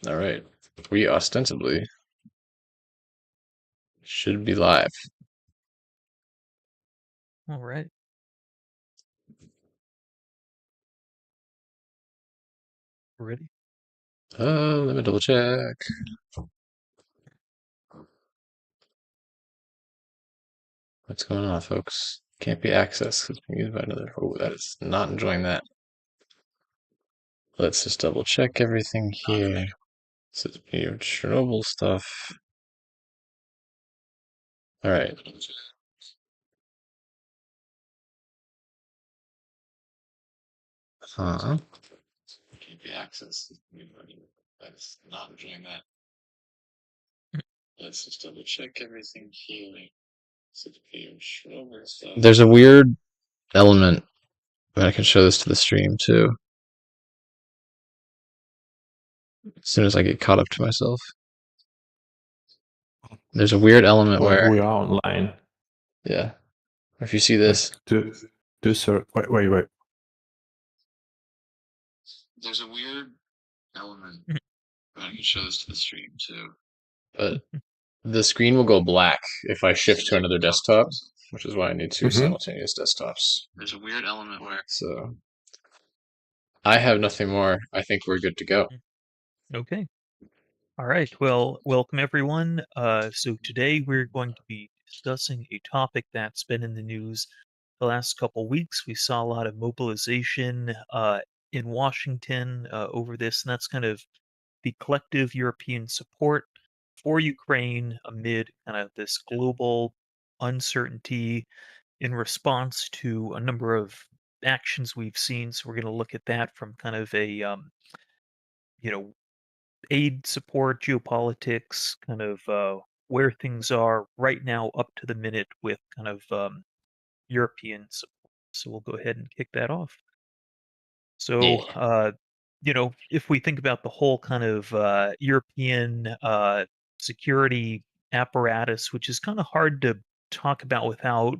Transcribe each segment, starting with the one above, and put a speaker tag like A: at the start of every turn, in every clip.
A: All right. We ostensibly should be live.
B: All right. Ready?
A: Let me double check. What's going on, folks? Can't be accessed. It's being used by another. Oh, that is not enjoying that. Let's just double check everything here. This is your Chernobyl stuff. All right. Huh. Can't be accessed. That is not enjoying that. Let's just double check everything here. There's a weird element. I can show this to the stream too. As soon as I get caught up to myself. There's a weird element where,
C: we are online.
A: yeah. If you see this,
C: Wait.
A: there's a weird element. I can show this to the stream too. But the screen will go black if I shift to another desktop, which is why I need two simultaneous desktops. There's a weird element where. So I have nothing more. I think we're good to go.
B: Okay. All right. Well, welcome everyone. So today we're going to be discussing a topic that's been in the news the last couple weeks. We saw a lot of mobilization in Washington over this, and that's kind of the collective European support for Ukraine amid kind of this global uncertainty in response to a number of actions we've seen. So we're going to look at that from kind of a you know aid support, geopolitics, kind of where things are right now up to the minute with kind of European support. So we'll go ahead and kick that off. So,
A: Yeah.
B: if we think about the whole kind of European security apparatus, which is kind of hard to talk about without,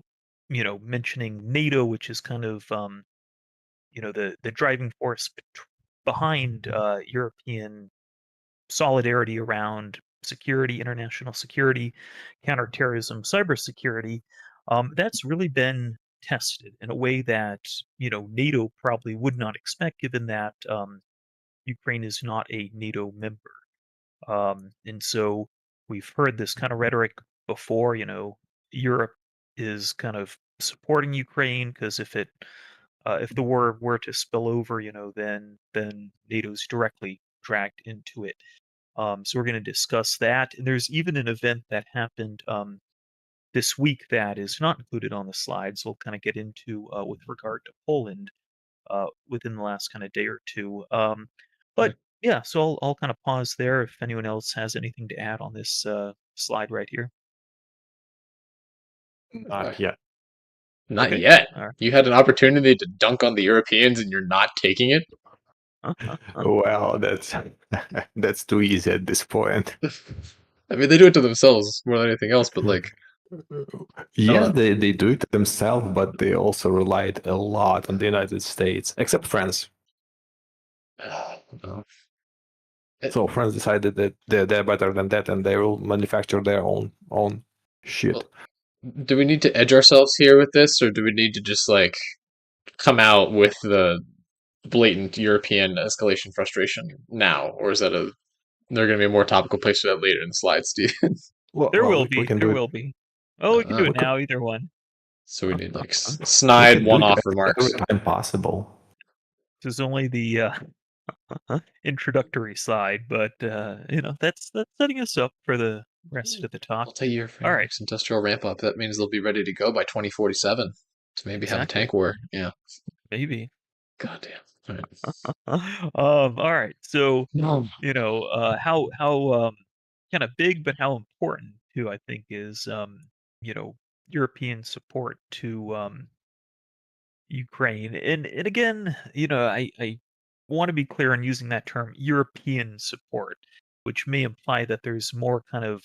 B: mentioning NATO, which is kind of, the driving force behind European solidarity around security, international security, counterterrorism, cybersecurity. That's really been tested in a way that NATO probably would not expect, given that Ukraine is not a NATO member. And so we've heard this kind of rhetoric before. Europe is kind of supporting Ukraine because if the war were to spill over, then NATO's directly dragged into it. So we're going to discuss that. And there's even an event that happened this week that is not included on the slides. We'll kind of get into with regard to Poland within the last kind of day or two. But yeah, so I'll kind of pause there if anyone else has anything to add on this slide right here.
C: Not yet.
A: Not
B: Okay.
A: yet.
B: All right.
A: You had an opportunity to dunk on the Europeans and you're not taking it?
C: Well, that's too easy at this point.
A: I mean, they do it to themselves more than anything else, but like,
C: Yes, they do it themselves, but they also relied a lot on the United States, except France.
A: no.
C: So France decided that they're better than that, and they will manufacture their own shit.
A: Well, do we need to edge ourselves here with this, or do we need to just like come out with the blatant European escalation frustration now, or is that they're going to be a more topical place for that later in the slides, Steve?
B: There will
C: We
B: be.
C: can
B: There
C: do it.
B: will be. Oh, we can do
A: We
B: it now. Either one.
A: So we need like
C: We
A: snide
C: can do it
A: one-off remarks.
C: every time possible.
B: This is only the introductory slide, but that's setting us up for the rest of the talk.
A: Multi-year
B: All right.
A: frameworks, industrial ramp up. That means they'll be ready to go by 2047 to maybe have a
B: Exactly.
A: tank war. Yeah.
B: Maybe.
A: Goddamn. All right.
B: All right. So,
A: No.
B: how kind of big, but how important too, I think, is European support to Ukraine. And again, I want to be clear on using that term European support, which may imply that there's more kind of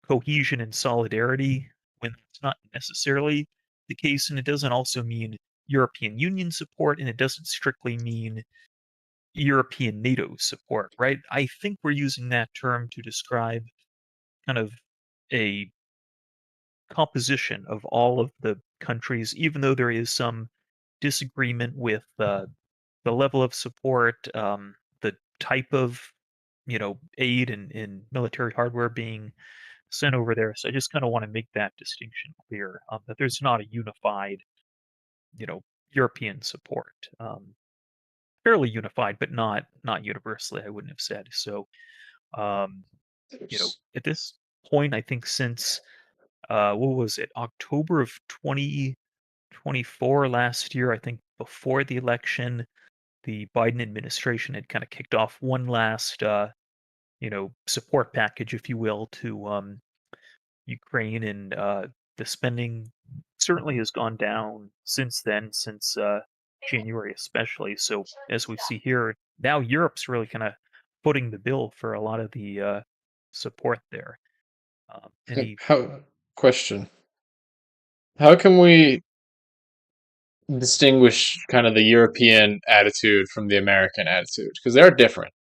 B: cohesion and solidarity when it's not necessarily the case. And it doesn't also mean European Union support, and it doesn't strictly mean European NATO support, right? I think we're using that term to describe kind of a composition of all of the countries, even though there is some disagreement with the level of support, the type of aid and military hardware being sent over there. So I just kind of want to make that distinction clear, that there's not a unified, European support. Fairly unified, but not universally. I wouldn't have said so. Um, at this point, I think since what was it, October of 2024 last year, I think before the election, the Biden administration had kind of kicked off one last, support package, if you will, to Ukraine, and the spending certainly has gone down since then, since January especially. So as we see here, now Europe's really kind of footing the bill for a lot of the support there. Any
A: Question: how can we distinguish kind of the European attitude from the American attitude? Because they're different.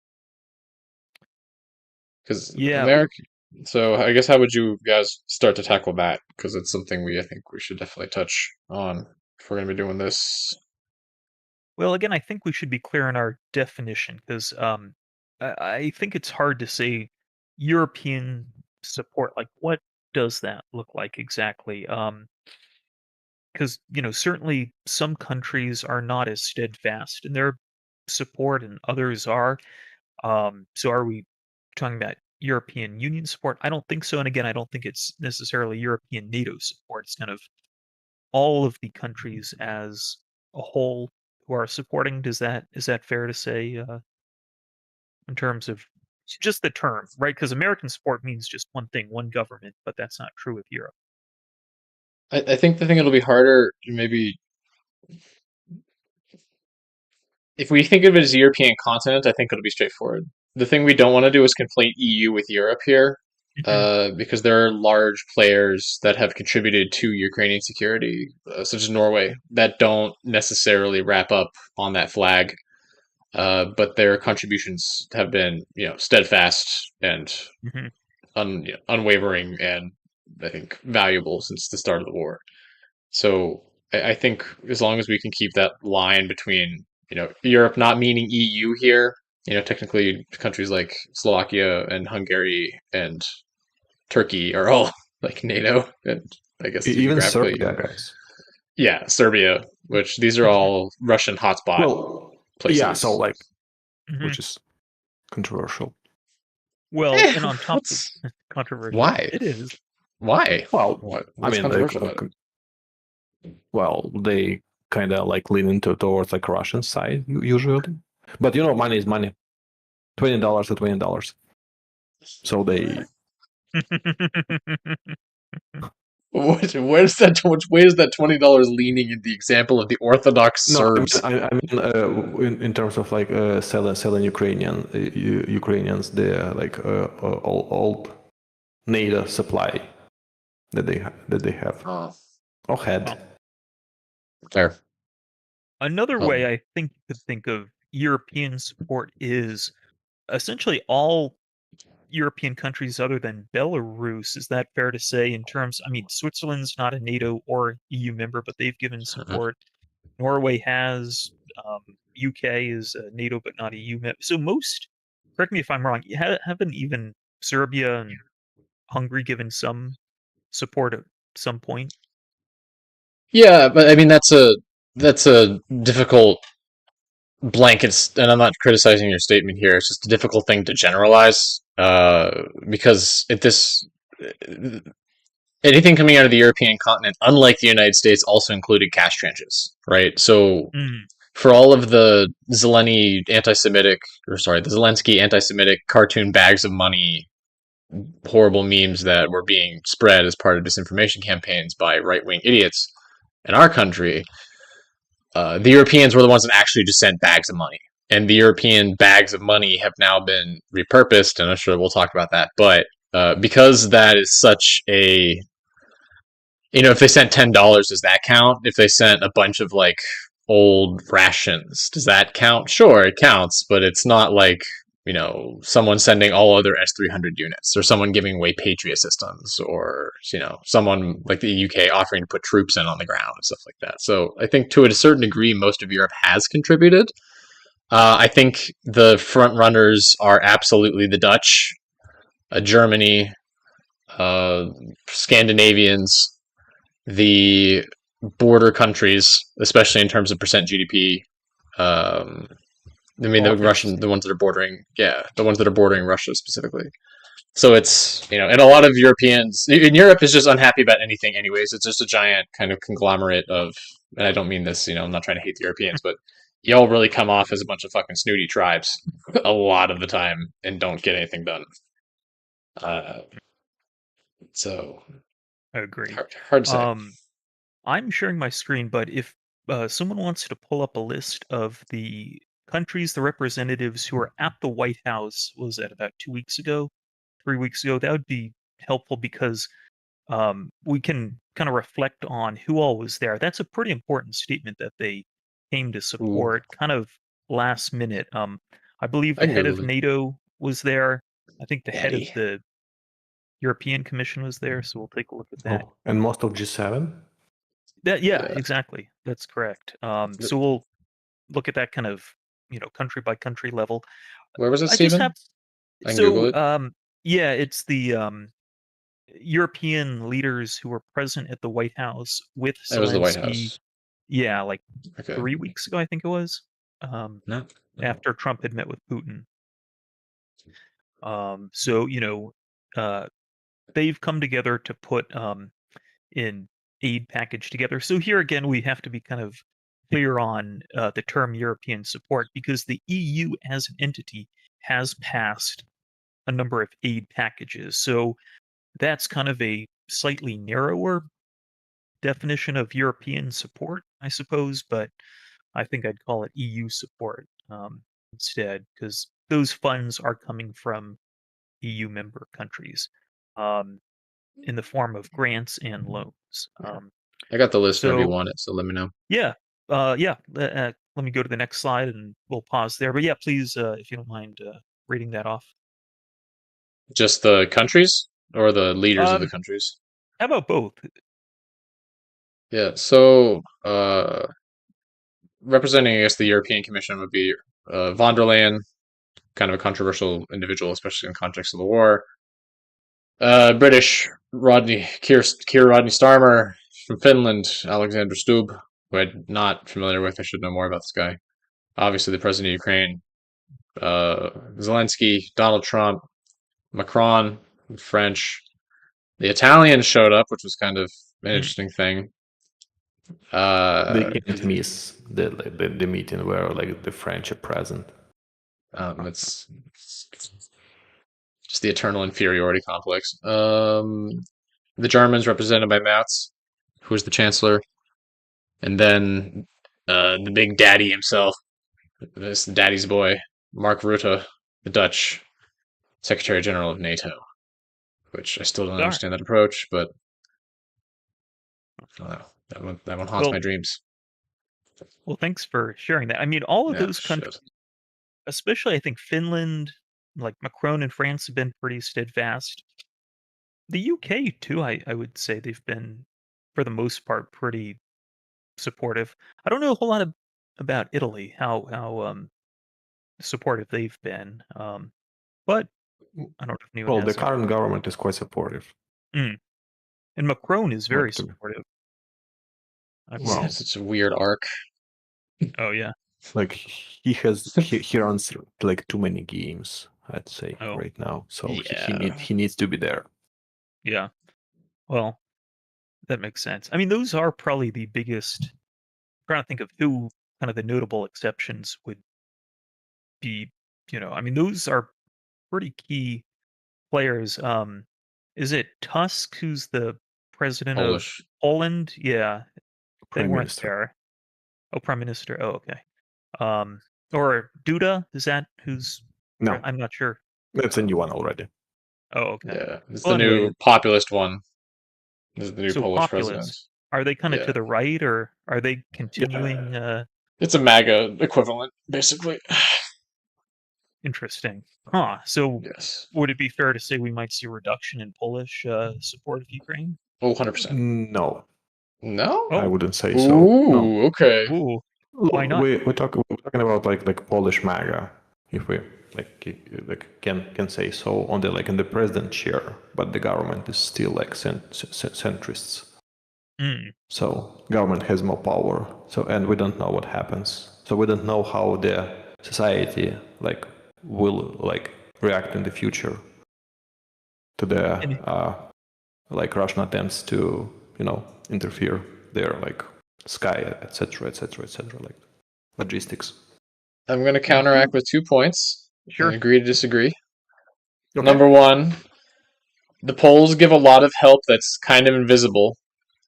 A: Because
B: Yeah,
A: American. So I guess how would you guys start to tackle that? Because it's something I think we should definitely touch on if we're going to be doing this.
B: well, again, I think we should be clear in our definition, because I think it's hard to say European support. Like, what does that look like exactly? Because certainly some countries are not as steadfast in their support, and others are. So, are we talking about European Union support? I don't think so. And again, I don't think it's necessarily European NATO support. It's kind of all of the countries as a whole who are supporting. Is that fair to say, in terms of just the term, right? Because American support means just one thing, one government, but that's not true with Europe.
A: I think the thing that'll be harder, maybe, if we think of it as a European continent, I think it'll be straightforward. The thing we don't want to do is conflate EU with Europe here, because there are large players that have contributed to Ukrainian security, such as Norway, that don't necessarily wrap up on that flag. But their contributions have been, steadfast and
B: Hmm.
A: unwavering, and I think valuable since the start of the war. So I think as long as we can keep that line between, Europe not meaning EU here, technically countries like Slovakia and Hungary and Turkey are all like NATO, and I guess
C: Even
A: geographically,
C: Serbia, guys.
A: yeah, Serbia, which these are all Russian hotspot
C: Well,
A: places.
C: yeah, so like,
B: Hmm.
C: which is controversial.
B: Well, and on top of
A: What's
B: controversial,
A: why?
B: it is.
A: Why?
C: Well,
A: What?
C: I
A: What's
C: mean,
A: controversial about it?
C: well, they kind of like lean into towards like Russian side usually, but money is money. $20 to $20. So they
A: Where's that? Which way is that $20 leaning in the example of the Orthodox
C: no,
A: Serbs?
C: I mean in terms of like selling Ukrainians the like old NATO supply that they have
A: Oh,
C: or had.
B: Well,
A: there.
B: another
A: Um,
B: way I think you could think of European support is essentially all European countries other than Belarus. Is that fair to say? In terms, I mean, Switzerland's not a NATO or EU member, but they've given support. Norway has. UK is a NATO but not EU member. So most, correct me if I'm wrong, haven't even Serbia and Hungary given some support at some point?
A: yeah, but I mean that's a difficult blanket, and I'm not criticizing your statement here. It's just a difficult thing to generalize, because anything coming out of the European continent, unlike the United States, also included cash trenches, right? So
B: Mm,
A: for all of the Zelensky anti-Semitic cartoon bags of money, horrible memes that were being spread as part of disinformation campaigns by right-wing idiots in our country, the Europeans were the ones that actually just sent bags of money. And the European bags of money have now been repurposed, and I'm sure we'll talk about that. But because that is such a, if they sent $10, does that count? If they sent a bunch of like old rations. Does that count? Sure, it counts, but it's not like, someone sending all other S-300 units, or someone giving away Patriot systems, or, someone like the UK offering to put troops in on the ground and stuff like that. So I think to a certain degree, most of Europe has contributed. I think the front runners are absolutely the Dutch, Germany, Scandinavians, the border countries, especially in terms of percent GDP. The ones that are bordering, the ones that are bordering Russia specifically. So it's, and a lot of Europeans in Europe is just unhappy about anything anyways. It's just a giant kind of conglomerate of, and I don't mean this, I'm not trying to hate the Europeans, but y'all really come off as a bunch of fucking snooty tribes a lot of the time and don't get anything done. So
B: I agree.
A: Hard to say.
B: I'm sharing my screen, but if someone wants to pull up a list of the countries, the representatives who are at the White House, was that about 2 weeks ago, 3 weeks ago, that would be helpful because we can kind of reflect on who all was there. That's a pretty important statement that they came to support kind of last minute. I believe the head of NATO was there. I think the head of the European Commission was there, so we'll take a look at that.
C: Oh, and most of G7?
B: Yeah, exactly. That's correct. So we'll look at that kind of, country by country level.
A: Where was it, Stephen?
B: I can Google it. Yeah, it's the European leaders who were present at the White House with Zelensky.
A: It was the White House.
B: Yeah, like 3 weeks ago, I think it was.
A: No.
B: After Trump had met with Putin. So they've come together to put an aid package together. So here again, we have to be kind of clear on the term European support because the EU as an entity has passed a number of aid packages. So that's kind of a slightly narrower definition of European support, I suppose, but I think I'd call it EU support instead because those funds are coming from EU member countries in the form of grants and loans.
A: I got the list whenever you want it, so let me know.
B: Yeah. Let me go to the next slide and we'll pause there. But yeah, please, if you don't mind reading that off.
A: Just the countries or the leaders of the countries?
B: How about both?
A: Yeah, so representing, I guess, the European Commission would be von der Leyen, kind of a controversial individual, especially in the context of the war. British Keir Rodney Starmer. From Finland, Alexander Stubb, who I'm not familiar with. I should know more about this guy. Obviously, the president of Ukraine. Zelensky, Donald Trump, Macron, French. The Italians showed up, which was kind of an interesting thing.
C: They can't miss the meeting where like the French are present.
A: It's just the eternal inferiority complex. The Germans represented by Merz, who was the chancellor, and then the big daddy himself, this daddy's boy, Mark Rutte, the Dutch Secretary General of NATO, which I still don't understand that approach, but I don't know. That one haunts my dreams.
B: Well, thanks for sharing that. I mean, all of those countries, especially I think Finland, like Macron and France have been pretty steadfast. The UK too, I would say they've been, for the most part, pretty supportive. I don't know a whole lot about Italy, how supportive they've been, but I don't know if anyone.
C: Well, the current government is quite supportive,
B: and Macron is very supportive.
A: Wow, such a weird arc.
B: Oh yeah,
C: like he runs like too many games, I'd say right now. So he needs to be there.
B: Yeah, well, that makes sense. I mean, those are probably the biggest. I'm trying to think of who kind of the notable exceptions would be. I mean, those are pretty key players. Is it Tusk who's the president of Poland? Yeah,
C: Prime Minister.
B: There. Oh, Prime Minister. Oh, okay. Or Duda? Is that who's?
C: No,
B: I'm not sure.
C: That's a new one already.
B: Oh, okay.
A: Yeah, it's the new populist one. This is the new Polish president.
B: Are they kind of to the right, or are they continuing?
A: It's a MAGA equivalent, basically.
B: Interesting. Huh. So
A: Yes.
B: would it be fair to say we might see a reduction in Polish support of Ukraine?
A: Oh, 100%.
C: No,
A: No?
C: I
B: Oh,
C: wouldn't say so. No.
A: Ooh, okay.
B: ooh, why
C: Look,
B: not?
C: we're talking about like Polish MAGA, if we can say so, on the in the president chair, but the government is still like centrists.
B: Mm,
C: So government has more power. So and we don't know what happens. So we don't know how the society will react in the future to the
B: and
C: Russian attempts to interfere their sky, etc., etc., etc., like logistics.
A: I'm going to counteract with 2 points and
B: sure.
A: agree to disagree.
C: Okay.
A: Number one, the Poles give a lot of help that's kind of invisible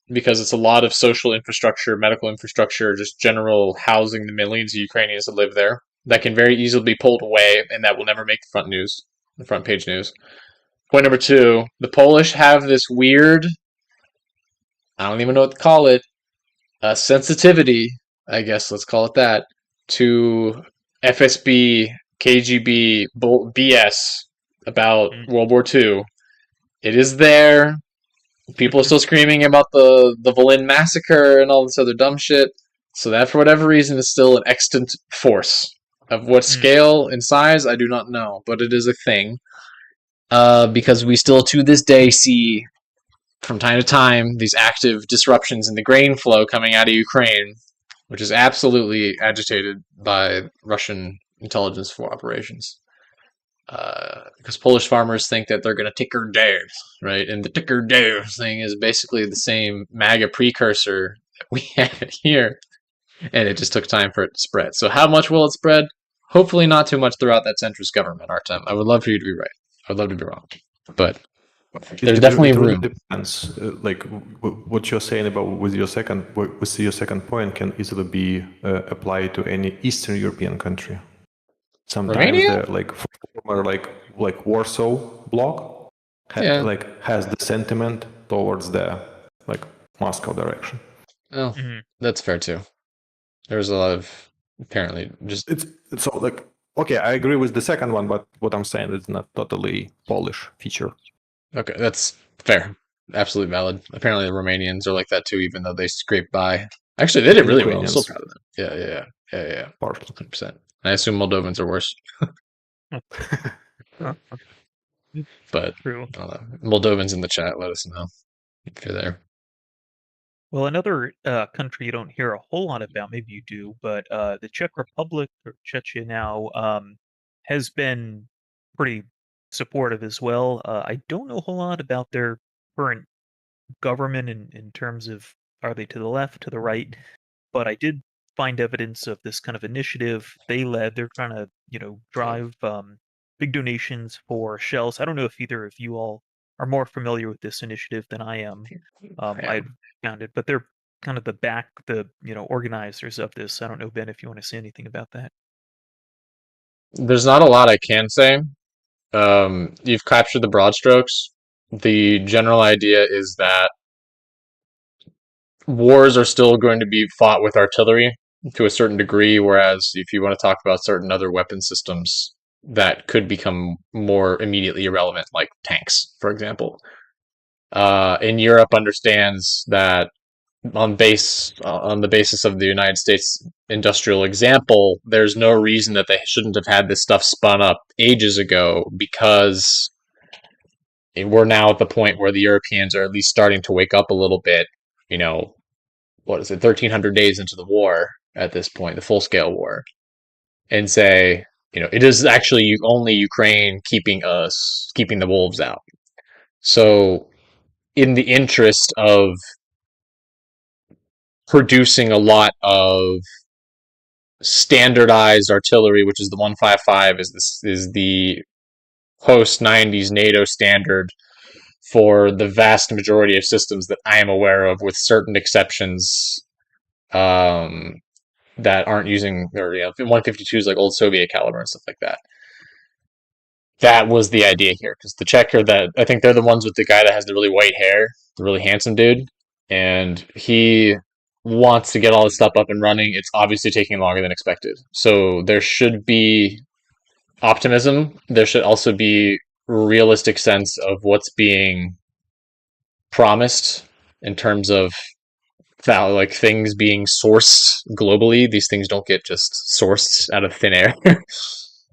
A: because it's a lot of social infrastructure, medical infrastructure, just general housing the millions of Ukrainians that live there that can very easily be pulled away and that will never make the front page news. Point number two, the Polish have this weird, I don't even know what to call it, sensitivity, I guess let's call it that, to FSB, KGB BS about
B: Mm,
A: World War II. It is there. People are still screaming about the Volyn massacre and all this other dumb shit. So that, for whatever reason, is still an extant force. Of what
B: mm,
A: scale and size, I do not know, but it is a thing. Because we still, to this day, see from time to time these active disruptions in the grain flow coming out of Ukraine, which is absolutely agitated by Russian intelligence for operations. Because Polish farmers think that they're going to ticker dares, right? And the ticker dares thing is basically the same MAGA precursor that we have here, and it just took time for it to spread. So how much will it spread? Hopefully not too much throughout that centrist government, Artem. I would love for you to be right. I would love to be wrong. But there's definitely
C: it really
A: room.
C: depends. What you're saying about with your second point can easily be applied to any Eastern European country. Sometimes
A: Romania?
C: the former Warsaw bloc has the sentiment towards the Moscow direction.
A: Oh,
B: mhm.
A: that's fair too. There's a lot of apparently just
C: It's so okay. I agree with the second one, but what I'm saying is not totally Polish feature.
A: okay. That's fair. Absolutely valid. Apparently the Romanians are like that too, even though they scraped by. Actually, they did really well. I'm still
C: Ukrainians.
A: proud of them. Yeah.
C: Partially.
A: 100%. I assume Moldovans are worse,
B: Huh,
A: but
B: true.
A: I don't know. Moldovans in the chat, let us know if you're there.
B: Well, another country you don't hear a whole lot about, maybe you do, but the Czech Republic, or Czechia now, has been pretty supportive as well. I don't know a whole lot about their current government in terms of are they to the left, to the right, but I did find evidence of this kind of initiative they led. They're trying to, drive big donations for shells. I don't know if either of you all are more familiar with this initiative than I am. I found it, but they're kind of the organizers of this. I don't know, Ben, if you want to say anything about that.
A: There's not a lot I can say. You've captured the broad strokes. The general idea is that wars are still going to be fought with artillery to a certain degree, whereas if you want to talk about certain other weapon systems that could become more immediately irrelevant, like tanks, for example. In Europe understands that on the basis of the United States industrial example, there's no reason that they shouldn't have had this stuff spun up ages ago because we're now at the point where the Europeans are at least starting to wake up a little bit. What is it, 1,300 days into the war at this point, the full scale war, and say, it is actually only Ukraine keeping the wolves out. So, in the interest of producing a lot of standardized artillery, which is the 155, is the post 90s NATO standard for the vast majority of systems that I am aware of, with certain exceptions that aren't using, or 152s like old Soviet caliber and stuff like that. That was the idea here, because the Checker, that I think they're the ones with the guy that has the really white hair, the really handsome dude, and he wants to get all this stuff up and running. It's obviously taking longer than expected. So there should be optimism. There should also be realistic sense of what's being promised in terms of like things being sourced globally. These things don't get just sourced out of thin air.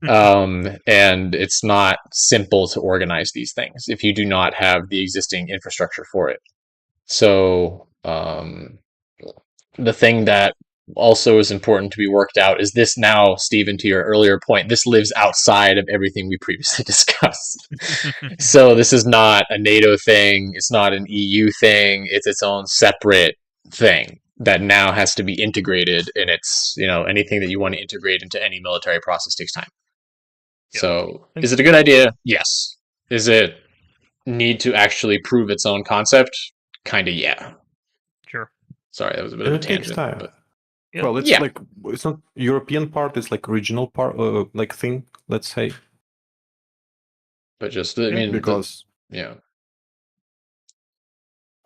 A: And it's not simple to organize these things if you do not have the existing infrastructure for it. So the thing that also is important to be worked out is this now, Stephen, to your earlier point, this lives outside of everything we previously discussed. So this is not a NATO thing. It's not an EU thing. It's its own separate thing that now has to be integrated, and it's, anything that you want to integrate into any military process takes time. Yep. So is it a good idea? Yes. Is it need to actually prove its own concept? Kind of, yeah.
B: Sure.
A: Sorry, that was a bit of a tangent.
C: Takes time.
A: But...
C: Well, it's like, it's not European part, it's like regional part, like thing, let's say.
A: But just, I mean,
C: because...
A: yeah.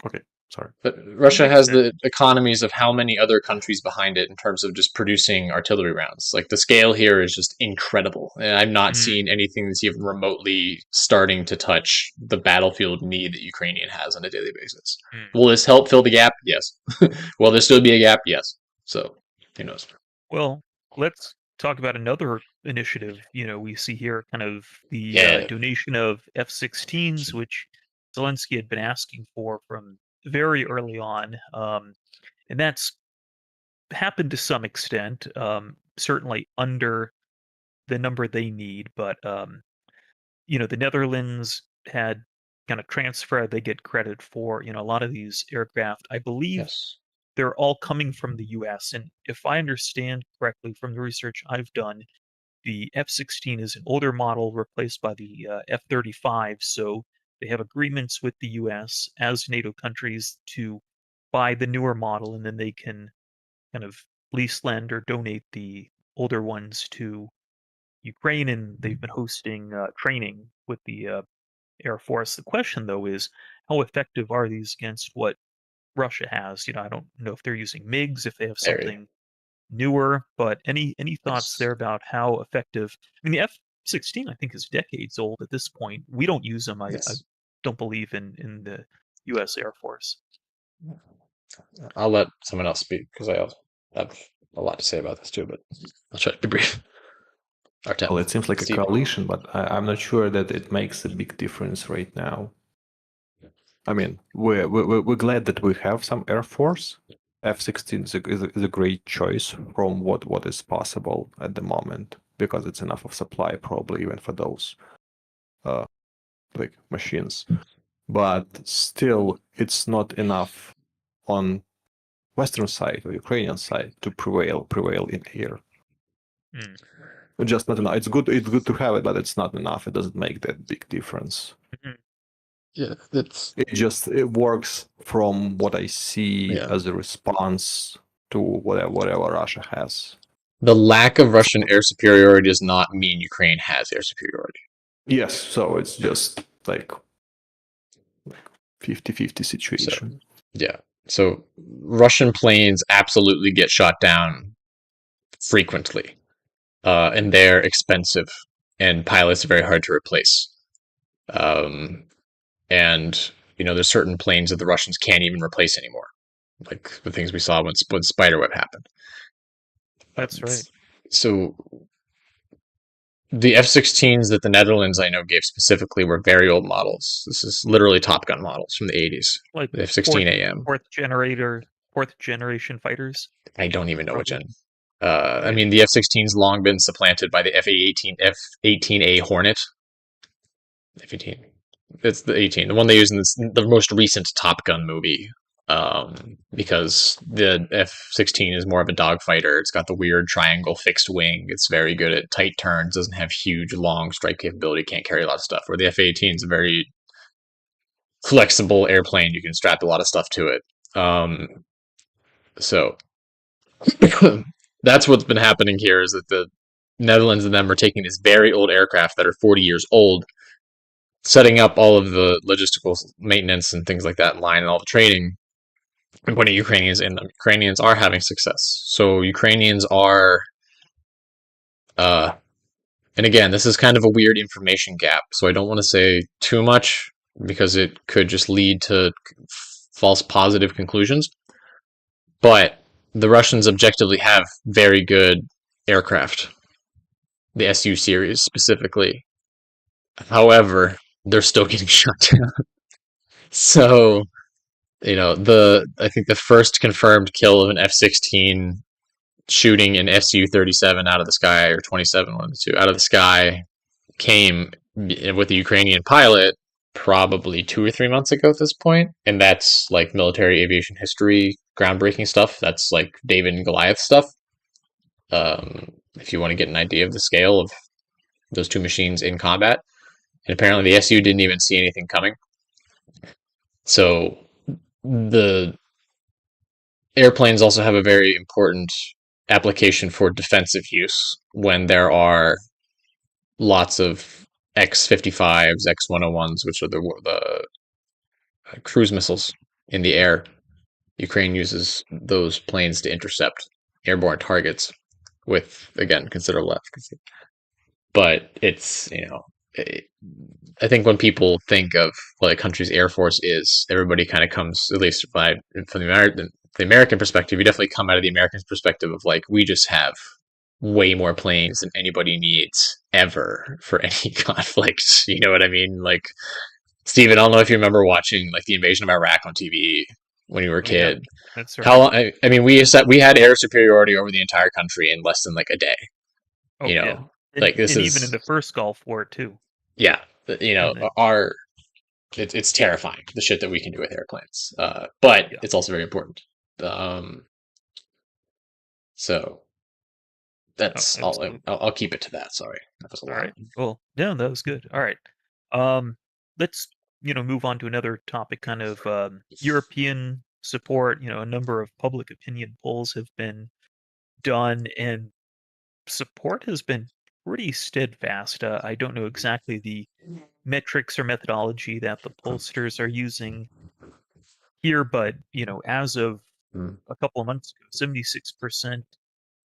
C: Okay, sorry.
A: But Russia has the economies of how many other countries behind it in terms of just producing artillery rounds. Like, the scale here is just incredible. And I've not seen anything that's even remotely starting to touch the battlefield need that Ukrainian has on a daily basis. Will this help fill the gap? Yes. Will there still be a gap? Yes. So, who knows?
B: Well, let's talk about another initiative. We see here kind of the donation of F-16s, which Zelensky had been asking for from very early on. And that's happened to some extent, certainly under the number they need. But, the Netherlands had kind of transfer. They get credit for, a lot of these aircraft. I believe they're all coming from the U.S. And if I understand correctly from the research I've done, the F-16 is an older model replaced by the F-35. So they have agreements with the U.S. as NATO countries to buy the newer model, and then they can kind of lease, lend, or donate the older ones to Ukraine. And they've been hosting training with the Air Force. The question, though, is how effective are these against what Russia has? I don't know if they're using MiGs, if they have something newer, but any thoughts there about how effective? I mean, the F-16, I think, is decades old at this point. We don't use them. I don't believe in the U.S. Air Force.
A: I'll let someone else speak because I have a lot to say about this too, but I'll try to be brief.
C: Well, it seems like a coalition, but I'm not sure that it makes a big difference right now. I mean, we're glad that we have some Air Force. F-16 is a great choice from what is possible at the moment, because it's enough of supply probably even for those like machines. But still, it's not enough on Western side or Ukrainian side to prevail in here. Just not enough. It's good to have it, but it's not enough. It doesn't make that big difference.
A: Yeah,
C: it works from what I see as a response to whatever Russia has.
A: The lack of Russian air superiority does not mean Ukraine has air superiority.
C: Yes, so it's just like 50-50 situation.
A: So Russian planes absolutely get shot down frequently. And they're expensive, and pilots are very hard to replace. And there's certain planes that the Russians can't even replace anymore, like the things we saw when Spiderweb happened.
B: That's right.
A: So the F-16s that the Netherlands, I know, gave specifically were very old models. This is literally Top Gun models from the 80s.
B: Like
A: the F-16AM.
B: Fourth generation fighters.
A: I don't even know what gen. I mean, the F-16's long been supplanted by the F-18A Hornet. F-18. It's the 18, the one they use in the most recent Top Gun movie. Because the F-16 is more of a dogfighter. It's got the weird triangle fixed wing. It's very good at tight turns. Doesn't have huge, long strike capability. Can't carry a lot of stuff. Where the F-18 is a very flexible airplane. You can strap a lot of stuff to it. So that's what's been happening here, is that the Netherlands and them are taking these very old aircraft that are 40 years old, setting up all of the logistical maintenance and things like that in line, and all the training, and putting Ukrainians in them. Ukrainians are having success. So Ukrainians are, and again, this is kind of a weird information gap. So I don't want to say too much because it could just lead to false positive conclusions. But the Russians objectively have very good aircraft, the SU series specifically. However, they're still getting shot down. So, I think the first confirmed kill of an F-16 shooting an Su-37 out of the sky, or 27, one of the two, out of the sky, came with a Ukrainian pilot probably 2 or 3 months ago at this point, and that's like military aviation history, groundbreaking stuff. That's like David and Goliath stuff. If you want to get an idea of the scale of those two machines in combat, and apparently the SU didn't even see anything coming. So the airplanes also have a very important application for defensive use when there are lots of X-55s, X-101s, which are the cruise missiles in the air. Ukraine uses those planes to intercept airborne targets with, again, considerable efficacy. But it's, I think when people think of what a country's air force is, everybody kind of comes, at least from the American perspective, you definitely come out of the American perspective of like, we just have way more planes than anybody needs ever for any conflict. You know what I mean? Like, Steven, I don't know if you remember watching like the invasion of Iraq on TV when you were a kid.
B: Yeah, that's right.
A: How long? I mean, we had air superiority over the entire country in less than like a day.
B: Oh, yeah.
A: Like this
B: and
A: is
B: even in the first Gulf War too.
A: Yeah, it's terrifying the shit that we can do with airplanes. But it's also very important. So that's I'll keep it to that. Sorry, that was a lot.
B: All right. Well, yeah, that was good. All right. Let's move on to another topic, kind of European support. A number of public opinion polls have been done, and support has been pretty steadfast. I don't know exactly the metrics or methodology that the pollsters are using here, but as of a couple of months ago, 76%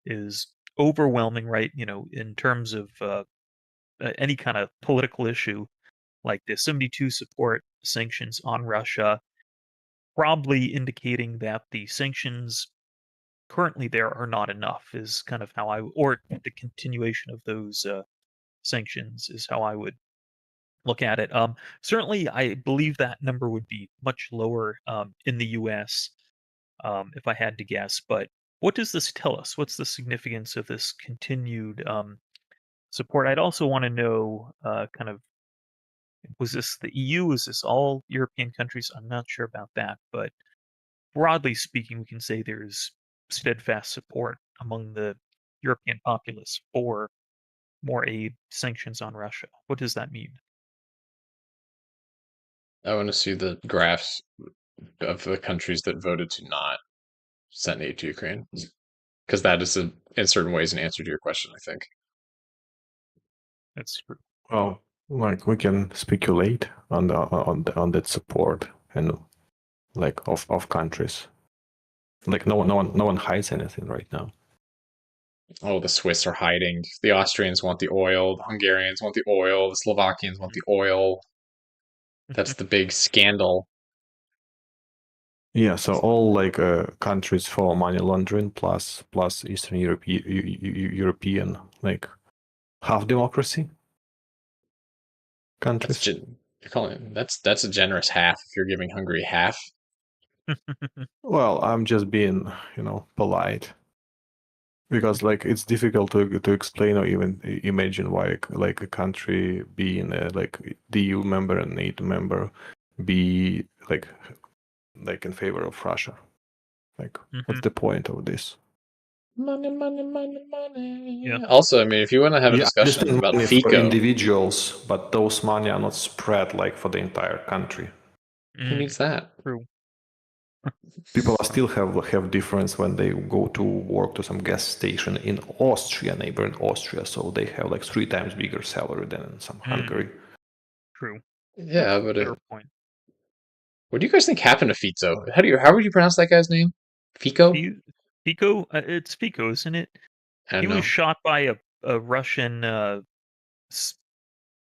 B: is overwhelming, right? In terms of any kind of political issue like this. 72 support sanctions on Russia, probably indicating that the sanctions currently there are not enough, is kind of how or the continuation of those sanctions is how I would look at it. Certainly, I believe that number would be much lower in the U.S. If I had to guess. But what does this tell us? What's the significance of this continued support? I'd also want to know, kind of, was this the EU? Is this all European countries? I'm not sure about that, but broadly speaking, we can say there's steadfast support among the European populace for more aid, sanctions on Russia. What does that mean?
A: I want to see the graphs of the countries that voted to not send aid to Ukraine, because that is, in certain ways, an answer to your question, I think.
B: That's true.
C: Well, like we can speculate on that support and like of countries. Like no one hides anything right now.
A: Oh, the Swiss are hiding. The Austrians want the oil. The Hungarians want the oil. The Slovakians want the oil. That's the big scandal.
C: Yeah, so all like countries for money laundering plus Eastern European like half democracy countries.
A: You're calling that's a generous half if you're giving Hungary half.
C: Well, I'm just being polite because like it's difficult to explain or even imagine why like a country being like the EU member and NATO member be like in favor of Russia. Like, what's the point of this?
A: Money, money, money, money.
B: Yeah.
A: Also, I mean, if you want to have a discussion about FICO,
C: for individuals, but those money are not spread like for the entire country.
A: Who needs that?
B: True.
C: People still have difference when they go to work to some gas station in Austria, neighboring Austria, so they have like 3 times bigger salary than in some Hungary.
B: True.
A: Yeah, but
B: Fair point.
A: What do you guys think happened to Fico? How would you pronounce that guy's name? Fico?
B: Fico? It's Fico, isn't it?
A: I
B: He
A: don't
B: was
A: know.
B: shot by a Russian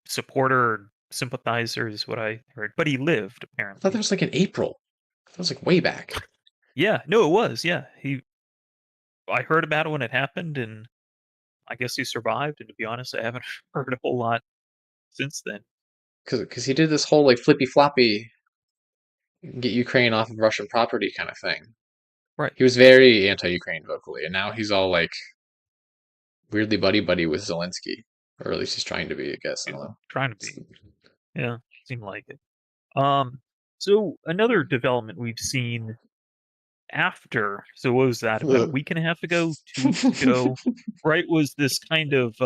B: supporter, sympathizer, is what I heard. But he lived,
A: I thought that
B: apparently.
A: was like in April. That was like way back.
B: Yeah, no, it was. Yeah, I heard about it when it happened, and I guess he survived. And to be honest, I haven't heard a whole lot since then.
A: Because he did this whole like flippy floppy get Ukraine off of Russian property kind of thing.
B: Right.
A: He was very anti-Ukraine vocally, and now he's all like weirdly buddy with Zelensky, or at least he's trying to be. I guess I don't know.
B: Trying to be. Yeah, seemed like it. So another development we've seen after, so what was that, about a week and a half ago, 2 weeks ago, right, was this kind of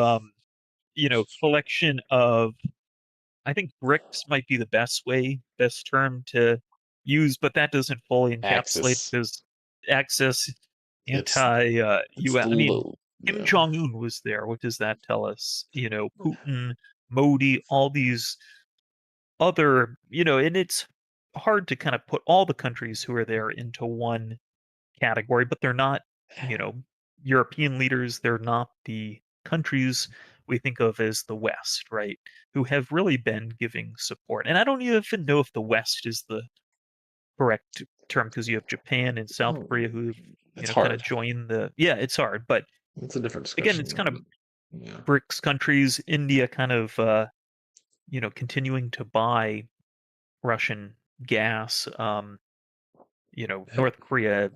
B: collection of, I think BRICS might be the best term to use, but that doesn't fully encapsulate
A: Axis.
B: because access
A: It's
B: anti-US. I mean,
A: low.
B: Kim
A: Yeah.
B: Jong-un was there. What does that tell us? Putin, Modi, all these other, and it's hard to kind of put all the countries who are there into one category, but they're not, European leaders. They're not the countries we think of as the West, right? Who have really been giving support. And I don't even know if the West is the correct term, because you have Japan and South Korea who've,
A: It's
B: kind of
A: hard.
B: joined yeah, it's hard. But
A: It's a different
B: again,
A: discussion.
B: it's kind of
A: Yeah.
B: BRICS countries, India kind of, continuing to buy Russian gas. North Korea,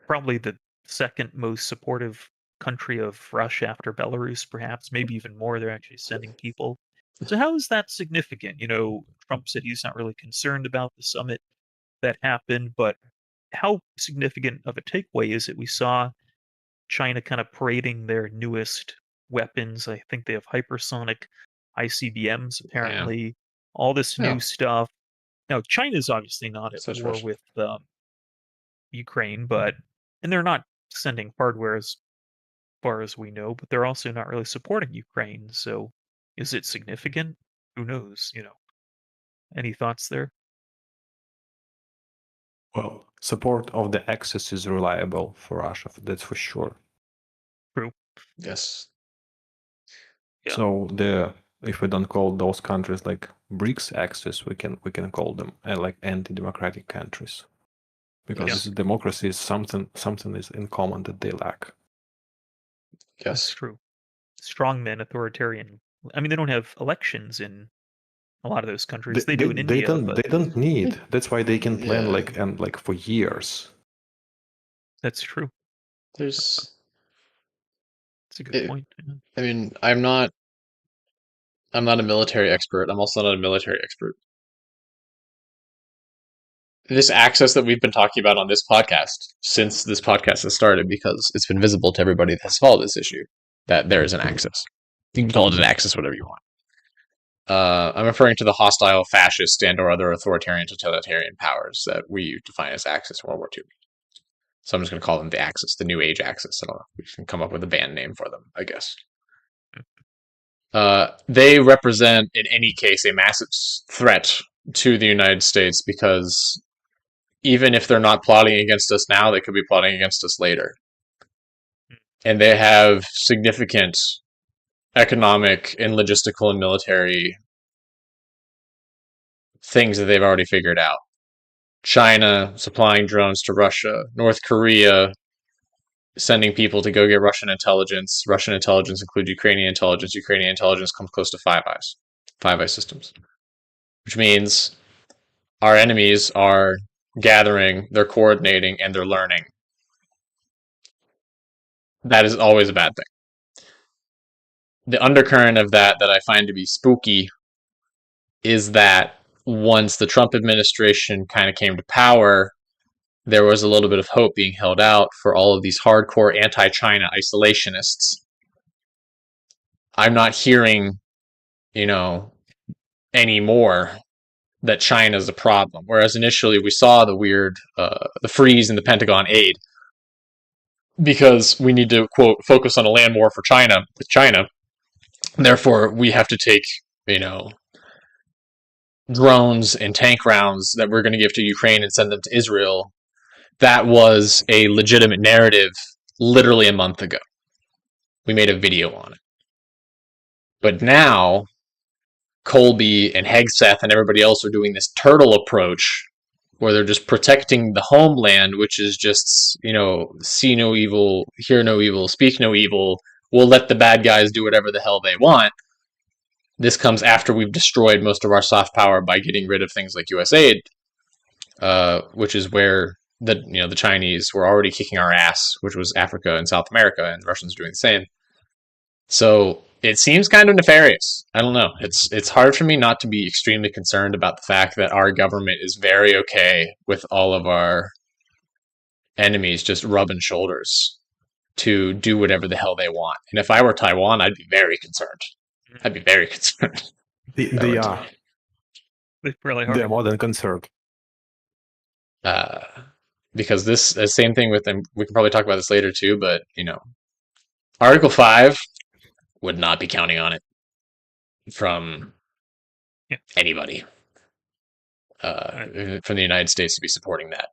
B: probably the second most supportive country of Russia after Belarus, perhaps, maybe even more. They're actually sending people. So how is that significant? Trump said he's not really concerned about the summit that happened, but how significant of a takeaway is it? We saw China kind of parading their newest weapons. I think they have hypersonic ICBMs, apparently, all this
A: Yeah.
B: new stuff. Now, China's obviously not at
A: Such
B: war
A: Russia.
B: with Ukraine, and they're not sending hardware as far as we know, but they're also not really supporting Ukraine. So is it significant? Who knows? Any thoughts there?
C: Well, support of the Axis is reliable for Russia, that's for sure.
B: True.
A: Yes.
B: Yeah.
C: So if we don't call those countries like BRICS Axis, we can call them like anti-democratic countries, because
A: Yes.
C: democracy is something is in common that they lack.
B: That's
A: Yes.
B: true. Strongmen, authoritarian. I mean, they don't have elections in a lot of those countries. They do in India, but
C: They don't need. That's why they can plan
A: Yeah.
C: like for years.
B: that's true.
A: There's.
B: That's a good point. Yeah.
A: I mean, I'm not a military expert. I'm also not a military expert. This access that we've been talking about on this podcast since this podcast has started, because it's been visible to everybody that has followed this issue, that there is an axis. You can call it an axis, whatever you want. I'm referring to the hostile, fascist, and or other authoritarian, totalitarian powers that we define as Axis in World War II. So I'm just going to call them the Axis, the New Age Axis. I don't know. We can come up with a band name for them, I guess. They represent, in any case, a massive threat to the United States, because even if they're not plotting against us now, they could be plotting against us later. And they have significant economic and logistical and military things that they've already figured out. China supplying drones to Russia, North Korea sending people to go get Russian intelligence. Russian intelligence includes Ukrainian intelligence. Ukrainian intelligence comes close to Five Eyes systems, which means our enemies are gathering, they're coordinating, and they're learning. That is always a bad thing. The undercurrent of that I find to be spooky is that once the Trump administration kind of came to power, there was a little bit of hope being held out for all of these hardcore anti-China isolationists. I'm not hearing, anymore that China's a problem. Whereas initially we saw the weird, the freeze in the Pentagon aid, because we need to, quote, focus on a land war for China with China. Therefore, we have to take, drones and tank rounds that we're going to give to Ukraine and send them to Israel, that was a legitimate narrative literally a month ago. We made a video on it. But now, Colby and Hegseth and everybody else are doing this turtle approach where they're just protecting the homeland, which is just, see no evil, hear no evil, speak no evil. We'll let the bad guys do whatever the hell they want. This comes after we've destroyed most of our soft power by getting rid of things like US aid, which is where the Chinese were already kicking our ass, which was Africa and South America, and the Russians are doing the same. So it seems kind of nefarious. I don't know. It's hard for me not to be extremely concerned about the fact that our government is very okay with all of our enemies just rubbing shoulders to do whatever the hell they want. And if I were Taiwan, I'd be very concerned. I'd be very concerned.
C: They are. They're more than concerned.
A: Because the same thing with them, we can probably talk about this later too, but, Article 5 would not be counting on it from anybody from the United States to be supporting that.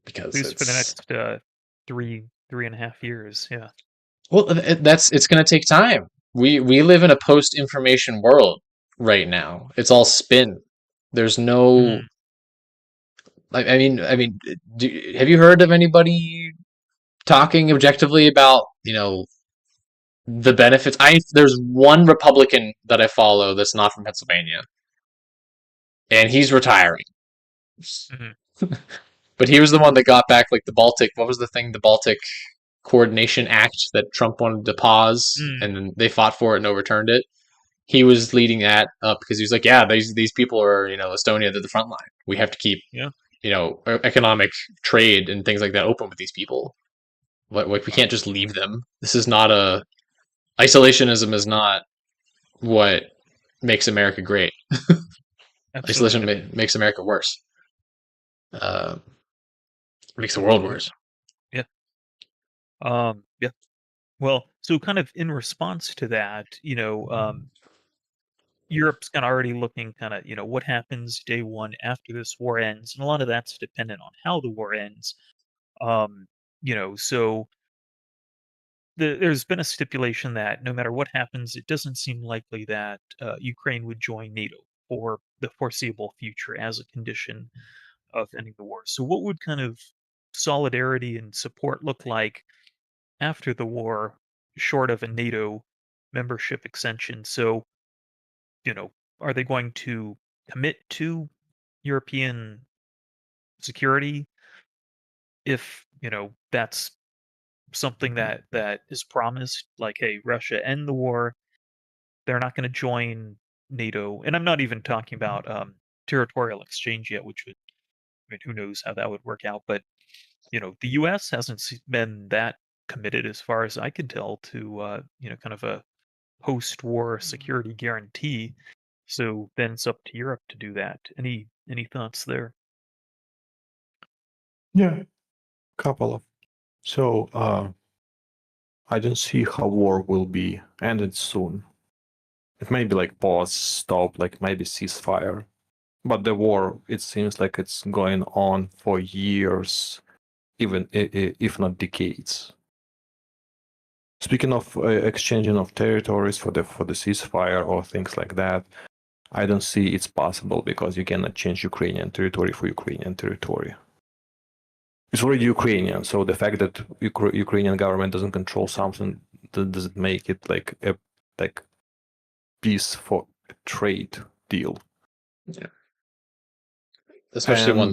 A: Because
B: at least for the next 3.5 years, yeah.
A: Well, it's going to take time. We live in a post-information world right now. It's all spin. There's no. I mean, have you heard of anybody talking objectively about the benefits? There's one Republican that I follow that's not from Pennsylvania, and he's retiring. But he was the one that got back like the Baltic. What was the thing? The Baltic Coordination Act that Trump wanted to pause, and then they fought for it and overturned it. He was leading that up because he was like, "Yeah, these people are Estonia, they're the front line. We have to keep economic trade and things like that open with these people. Like we can't just leave them. This is not isolationism is not what makes America great. Isolation makes America worse. Makes the world worse."
B: Yeah. Yeah. Well, so kind of in response to that, Europe's kind of already looking kind of, what happens day one after this war ends, and a lot of that's dependent on how the war ends. So there's been a stipulation that no matter what happens, it doesn't seem likely that Ukraine would join NATO for the foreseeable future as a condition of ending the war. So what would kind of solidarity and support look like after the war, short of a NATO membership extension? So, are they going to commit to European security if, that's something that is promised? Like, hey, Russia, end the war. They're not going to join NATO. And I'm not even talking about territorial exchange yet, which would, who knows how that would work out. But, the U.S. hasn't been that committed, as far as I can tell, to, kind of a post-war security guarantee. So then it's up to Europe to do that. Any thoughts there?
C: Yeah, couple of. So I don't see how war will be ended soon. It may be like pause, stop, like maybe ceasefire. But the war, it seems like it's going on for years, even if not decades. Speaking of exchanging of territories for the ceasefire or things like that, I don't see it's possible because you cannot change Ukrainian territory for Ukrainian territory. It's already Ukrainian, so the fact that Ukrainian government doesn't control something doesn't make it like a peace for trade deal.
A: Yeah. Especially when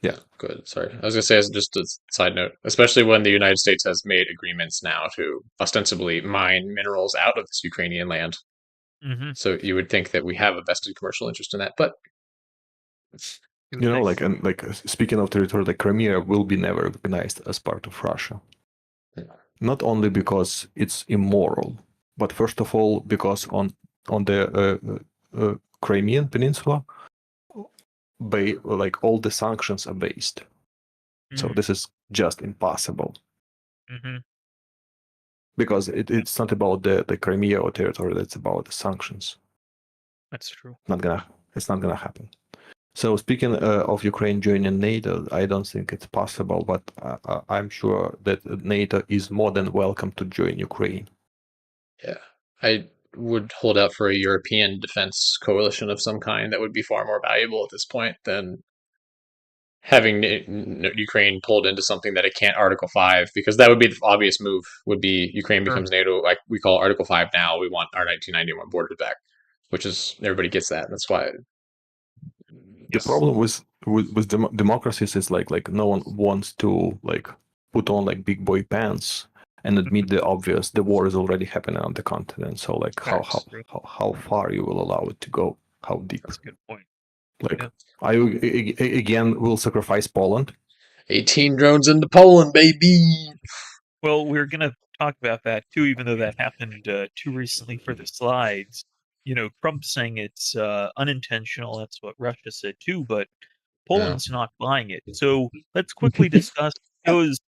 C: yeah.
A: Good. Sorry, I was gonna say as just a side note, especially when the United States has made agreements now to ostensibly mine minerals out of this Ukrainian land. So you would think that we have a vested commercial interest in that, but
C: speaking of territory, like Crimea will be never recognized as part of Russia.
A: Yeah.
C: Not only because it's immoral, but first of all because on the Crimean Peninsula, all the sanctions are based. So this is just impossible. Because it's not about the Crimea or territory, it's about the sanctions.
B: That's true.
C: It's not gonna happen. So speaking of Ukraine joining NATO, I don't think it's possible, but I'm sure that NATO is more than welcome to join Ukraine.
A: Yeah, I would hold out for a European defense coalition of some kind that would be far more valuable at this point than having Ukraine pulled into something that it can't Article 5, because that would be the obvious move, would be Ukraine
B: Sure.
A: becomes NATO, like we call Article 5 now, we want our 1991 borders back, which is, everybody gets that. That's why.
C: The problem with democracies is like no one wants to like put on like big boy pants and admit the obvious. The war is already happening on the continent. So like how far you will allow it to go? How deep?
B: That's a good point.
C: Like I again will sacrifice Poland.
A: 18 drones into Poland, baby.
B: Well, we're gonna talk about that too, even though that happened too recently for the slides. Trump saying it's unintentional. That's what Russia said too, but Poland's not buying it. So let's quickly discuss. It was,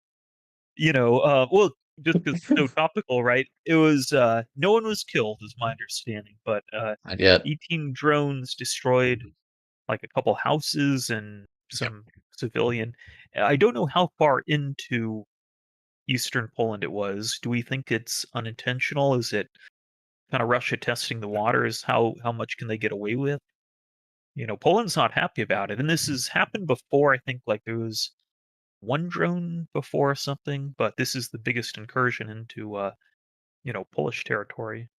B: well, just because it's so topical, right? It was no one was killed, is my understanding, but
A: Not yet.
B: 18 drones destroyed like a couple houses and some civilian. I don't know how far into eastern Poland it was. Do we think it's unintentional? Is it kind of Russia testing the waters? How much can they get away with? Poland's not happy about it, and this has happened before. I think like there was one drone before or something, but this is the biggest incursion into Polish territory.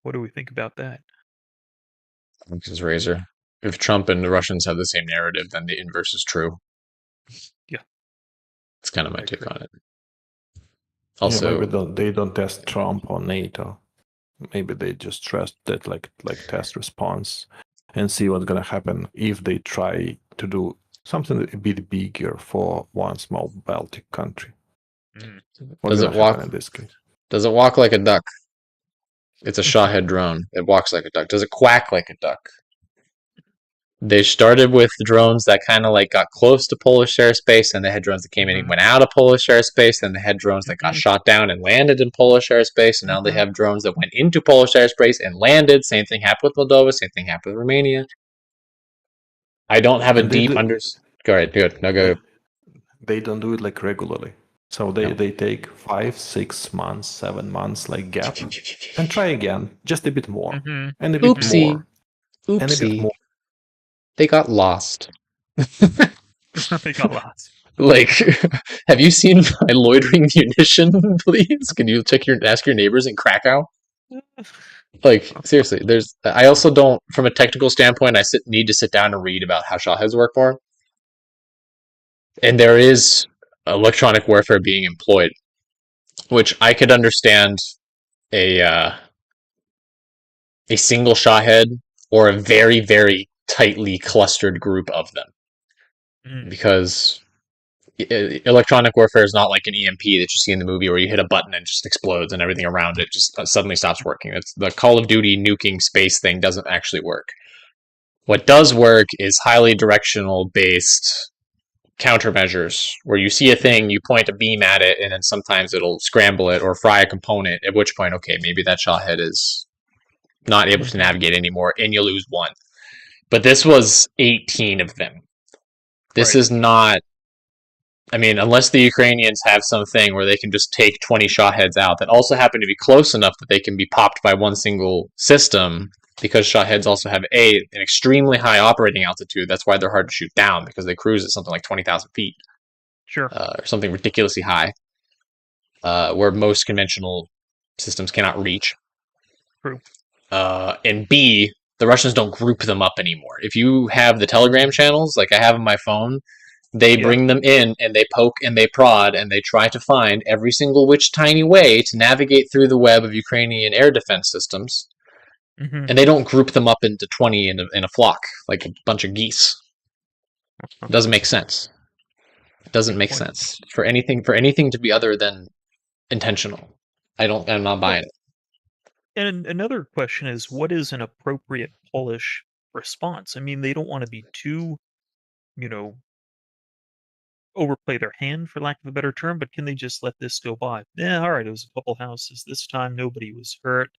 B: What do we think about that?
A: His razor. If Trump and the Russians have the same narrative, then the inverse is true.
B: Yeah,
A: it's kind of my
B: I
A: take
B: agree.
A: on it. Also,
C: yeah, maybe they don't test Trump or NATO. Maybe they just trust that like test response and see what's gonna happen if they try to do something a bit bigger for one small Baltic country. What's gonna happen in this case?
A: Does it walk like a duck? It's a Shawhead drone. It walks like a duck. Does it quack like a duck? They started with drones that kind of like got close to Polish airspace, and they had drones that came in and went out of Polish airspace, and they had drones that got shot down and landed in Polish airspace, and now they have drones that went into Polish airspace and landed. Same thing happened with Moldova, same thing happened with Romania. I don't have a deep understanding. Go ahead, good. No, go.
C: They don't do it like regularly. So they take 5, 6 months, 7 months like gap and try again, just a bit more and a bit more and a bit more.
A: They got lost.
B: They got lost.
A: Like, have you seen my loitering munition, please? Can you ask your neighbors in Krakow? Like, seriously, I also don't, from a technical standpoint, need to sit down and read about how Shawheads work more. And there is electronic warfare being employed, which I could understand a single Shawhead or a very, very tightly clustered group of them. Because electronic warfare is not like an EMP that you see in the movie where you hit a button and it just explodes and everything around it just suddenly stops working. It's the Call of Duty nuking space thing doesn't actually work. What does work is highly directional based countermeasures where you see a thing, you point a beam at it, and then sometimes it'll scramble it or fry a component, at which point, okay, maybe that Shawhead is not able to navigate anymore and you lose one. But this was 18 of them. This is not, I mean, unless the Ukrainians have something where they can just take 20 Shawheads out that also happen to be close enough that they can be popped by one single system, because Shawheads also have an extremely high operating altitude. That's why they're hard to shoot down, because they cruise at something like 20,000 feet.
B: Sure.
A: Or something ridiculously high, where most conventional systems cannot reach.
B: True.
A: And B, the Russians don't group them up anymore. If you have the Telegram channels, like I have on my phone, they bring them in and they poke and they prod and they try to find every single which tiny way to navigate through the web of Ukrainian air defense systems. And they don't group them up into 20 in a flock like a bunch of geese. It doesn't make sense. It doesn't make sense for anything to be other than intentional. I'm not buying it.
B: And another question is, what is an appropriate Polish response? I mean, they don't want to be too, overplay their hand, for lack of a better term, but can they just let this go by? Yeah, all right, it was a couple houses. This time nobody was hurt.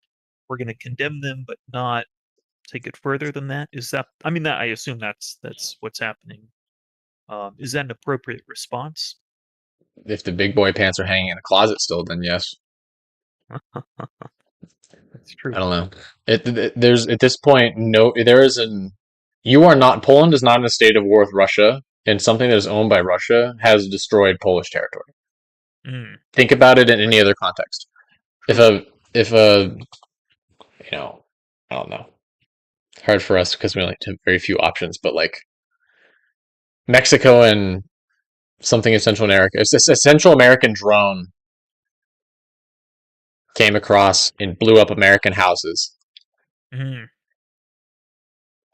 B: We're going to condemn them, but not take it further than that? Is that, I mean, that I assume that's what's happening. Is that an appropriate response?
A: If the big boy pants are hanging in the closet still, then yes.
B: That's true.
A: I don't know. There's at this point you are not Poland is not in a state of war with Russia, and something that is owned by Russia has destroyed Polish territory. Think about it in any other context.
B: True.
A: If a I don't know. It's hard for us because we only have very few options, but like Mexico and something in Central America, it's a Central American drone came across and blew up American houses.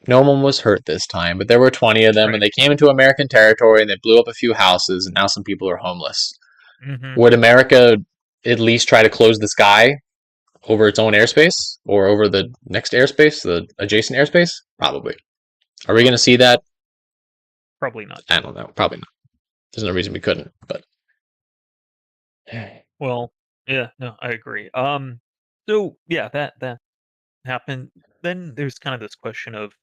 A: No one was hurt this time, but there were 20 of them, and they came into American territory and they blew up a few houses, and now some people are homeless. Would America at least try to close the sky over its own airspace or over the next airspace, the adjacent airspace? Probably. Are we going to see that?
B: Probably not.
A: I don't know. Probably not. There's no reason we couldn't, but.
B: Well, yeah, no, I agree. So yeah, that happened. Then there's kind of this question of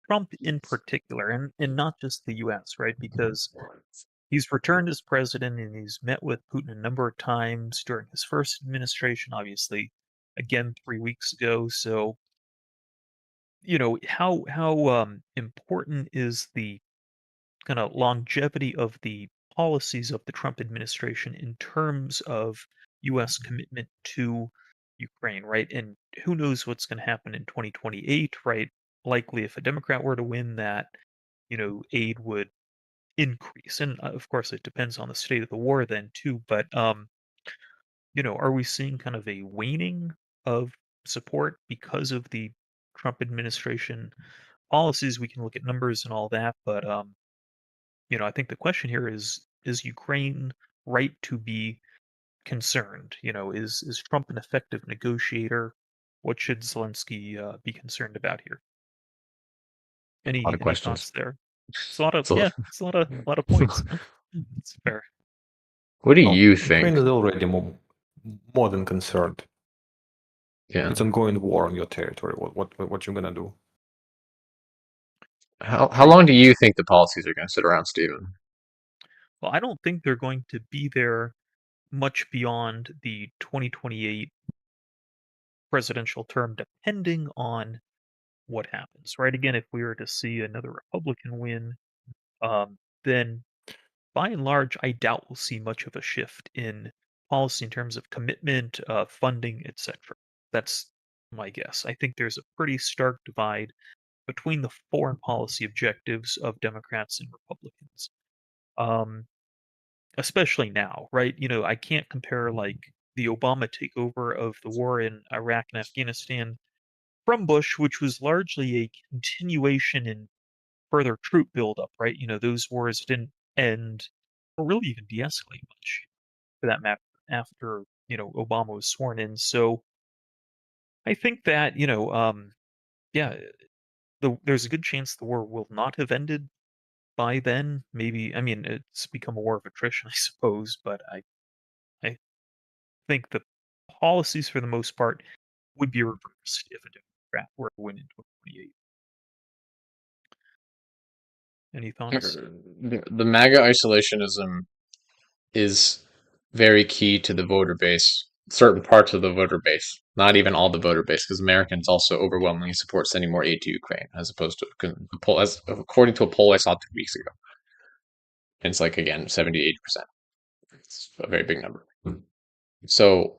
B: Trump in particular, and not just the U.S., right? Because he's returned as president and he's met with Putin a number of times during his first administration, obviously, again 3 weeks ago. So, how important is the kind of longevity of the policies of the Trump administration in terms of U.S. commitment to Ukraine, right? And who knows what's going to happen in 2028, right? Likely, if a Democrat were to win, that aid would increase, and of course, it depends on the state of the war then too. But are we seeing kind of a waning of support because of the Trump administration policies? We can look at numbers and all that, but I think the question here is Ukraine right to be concerned? Is Trump an effective negotiator? What should Zelensky be concerned about here?
A: A lot of
B: Any
A: questions.
B: thoughts there? It's a lot of it's a lot of points. It's fair.
A: What do you think?
C: Ukraine is already more than concerned.
A: Yeah.
C: It's ongoing war on your territory. What you gonna do?
A: How long do you think the policies are going to sit around, Stephen?
B: Well, I don't think they're going to be there much beyond the 2028 presidential term, depending on what happens, right? Again, if we were to see another Republican win, then by and large, I doubt we'll see much of a shift in policy in terms of commitment, funding, etc. That's my guess. I think there's a pretty stark divide between the foreign policy objectives of Democrats and Republicans. Especially now, right? I can't compare like the Obama takeover of the war in Iraq and Afghanistan from Bush, which was largely a continuation and further troop buildup, right? Those wars didn't end or really even de-escalate much for that matter after, Obama was sworn in. So I think that, yeah, there's a good chance the war will not have ended by then. Maybe, I mean, it's become a war of attrition, I suppose, but I think the policies for the most part would be reversed if a Democrat were to win in 2028. Any thoughts?
A: The MAGA isolationism is very key to the voter base, certain parts of the voter base, not even all the voter base, because Americans also overwhelmingly support sending more aid to Ukraine, as opposed to a poll, according to a poll I saw 2 weeks ago. And it's like, again, 70 to 80%. It's a very big number. So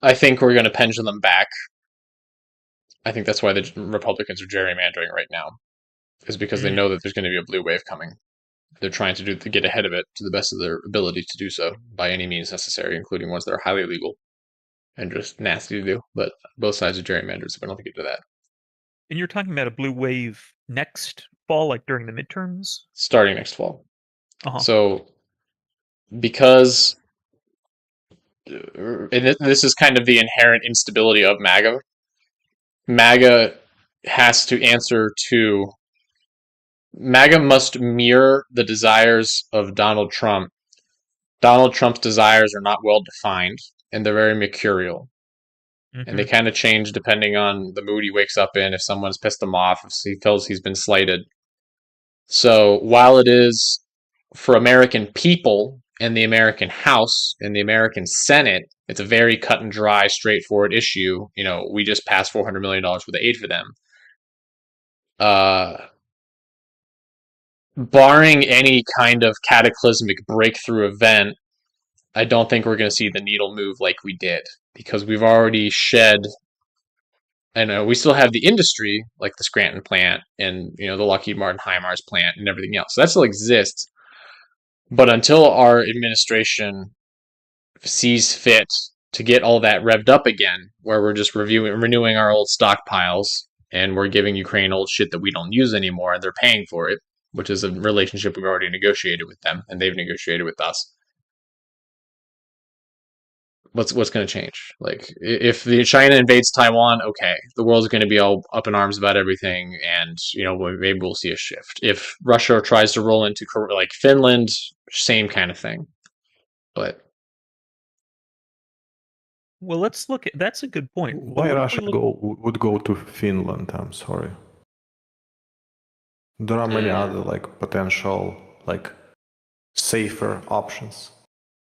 A: I think we're going to pendulum them back. I think that's why the Republicans are gerrymandering right now, is because they know that there's going to be a blue wave coming. They're trying to get ahead of it to the best of their ability to do so by any means necessary, including ones that are highly illegal and just nasty to do. But both sides are gerrymanders, so we don't have to get to that.
B: And you're talking about a blue wave next fall, like during the midterms?
A: Starting next fall.
B: Uh-huh.
A: So, because and this is kind of the inherent instability of MAGA. MAGA has to answer to MAGA must mirror the desires of Donald Trump. Donald Trump's desires are not well defined, and they're very mercurial. and they kind of change depending on the mood he wakes up in, if someone's pissed him off, if he feels he's been slighted. So while it is for American people and the American House and the American Senate, it's a very cut and dry, straightforward issue. We just passed $400 million worth of aid for them. Barring any kind of cataclysmic breakthrough event, I don't think we're going to see the needle move like we did, because we've already shed. I know we still have the industry, like the Scranton plant and the Lockheed Martin HIMARS plant and everything else. So that still exists. But until our administration sees fit to get all that revved up again, where we're just renewing our old stockpiles, and we're giving Ukraine old shit that we don't use anymore, and they're paying for it, which is a relationship we've already negotiated with them, and they've negotiated with us. What's going to change? Like, if China invades Taiwan, okay, the world's going to be all up in arms about everything, and maybe we'll see a shift. If Russia tries to roll into like Finland, same kind of thing. But
B: well, let's look at that's a good point.
C: Why Russia would go to Finland? I'm sorry. There are many other potential safer options.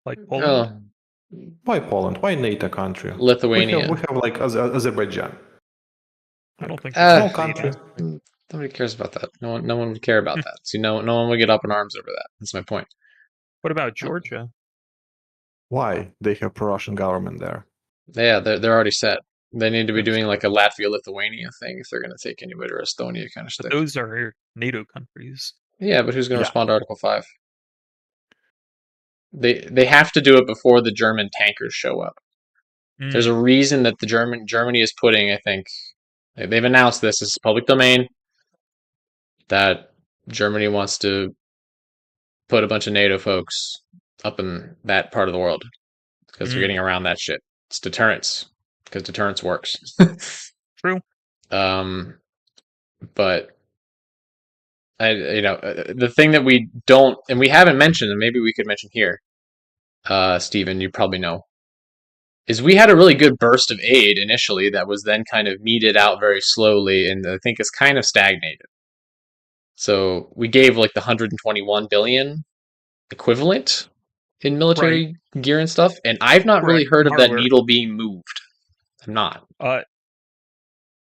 B: Like Poland.
C: Why Poland? Why NATO country?
A: Lithuania.
C: We have Azerbaijan.
B: I don't think
C: small country.
A: Nobody cares about that. No one would care about that. See, no one would get up in arms over that. That's my point.
B: What about Georgia?
C: Why? They have pro-Russian government there.
A: Yeah, they're already set. They need to be doing like a Latvia-Lithuania thing if they're going to take anybody, or Estonia kind of stuff.
B: Those are NATO countries.
A: Yeah, but who's going to respond to Article 5? They have to do it before the German tankers show up. There's a reason that Germany is putting, I think, they've announced this is public domain, that Germany wants to put a bunch of NATO folks up in that part of the world because they're getting around that shit. It's deterrence, because deterrence works.
B: True.
A: But the thing that we don't, and we haven't mentioned, and maybe we could mention here, Stephen, you probably know, is we had a really good burst of aid initially that was then kind of meted out very slowly, and I think it's kind of stagnated. So we gave like the 121 billion equivalent in military gear and stuff, and I've not really heard of that needle being moved. I'm not.
B: I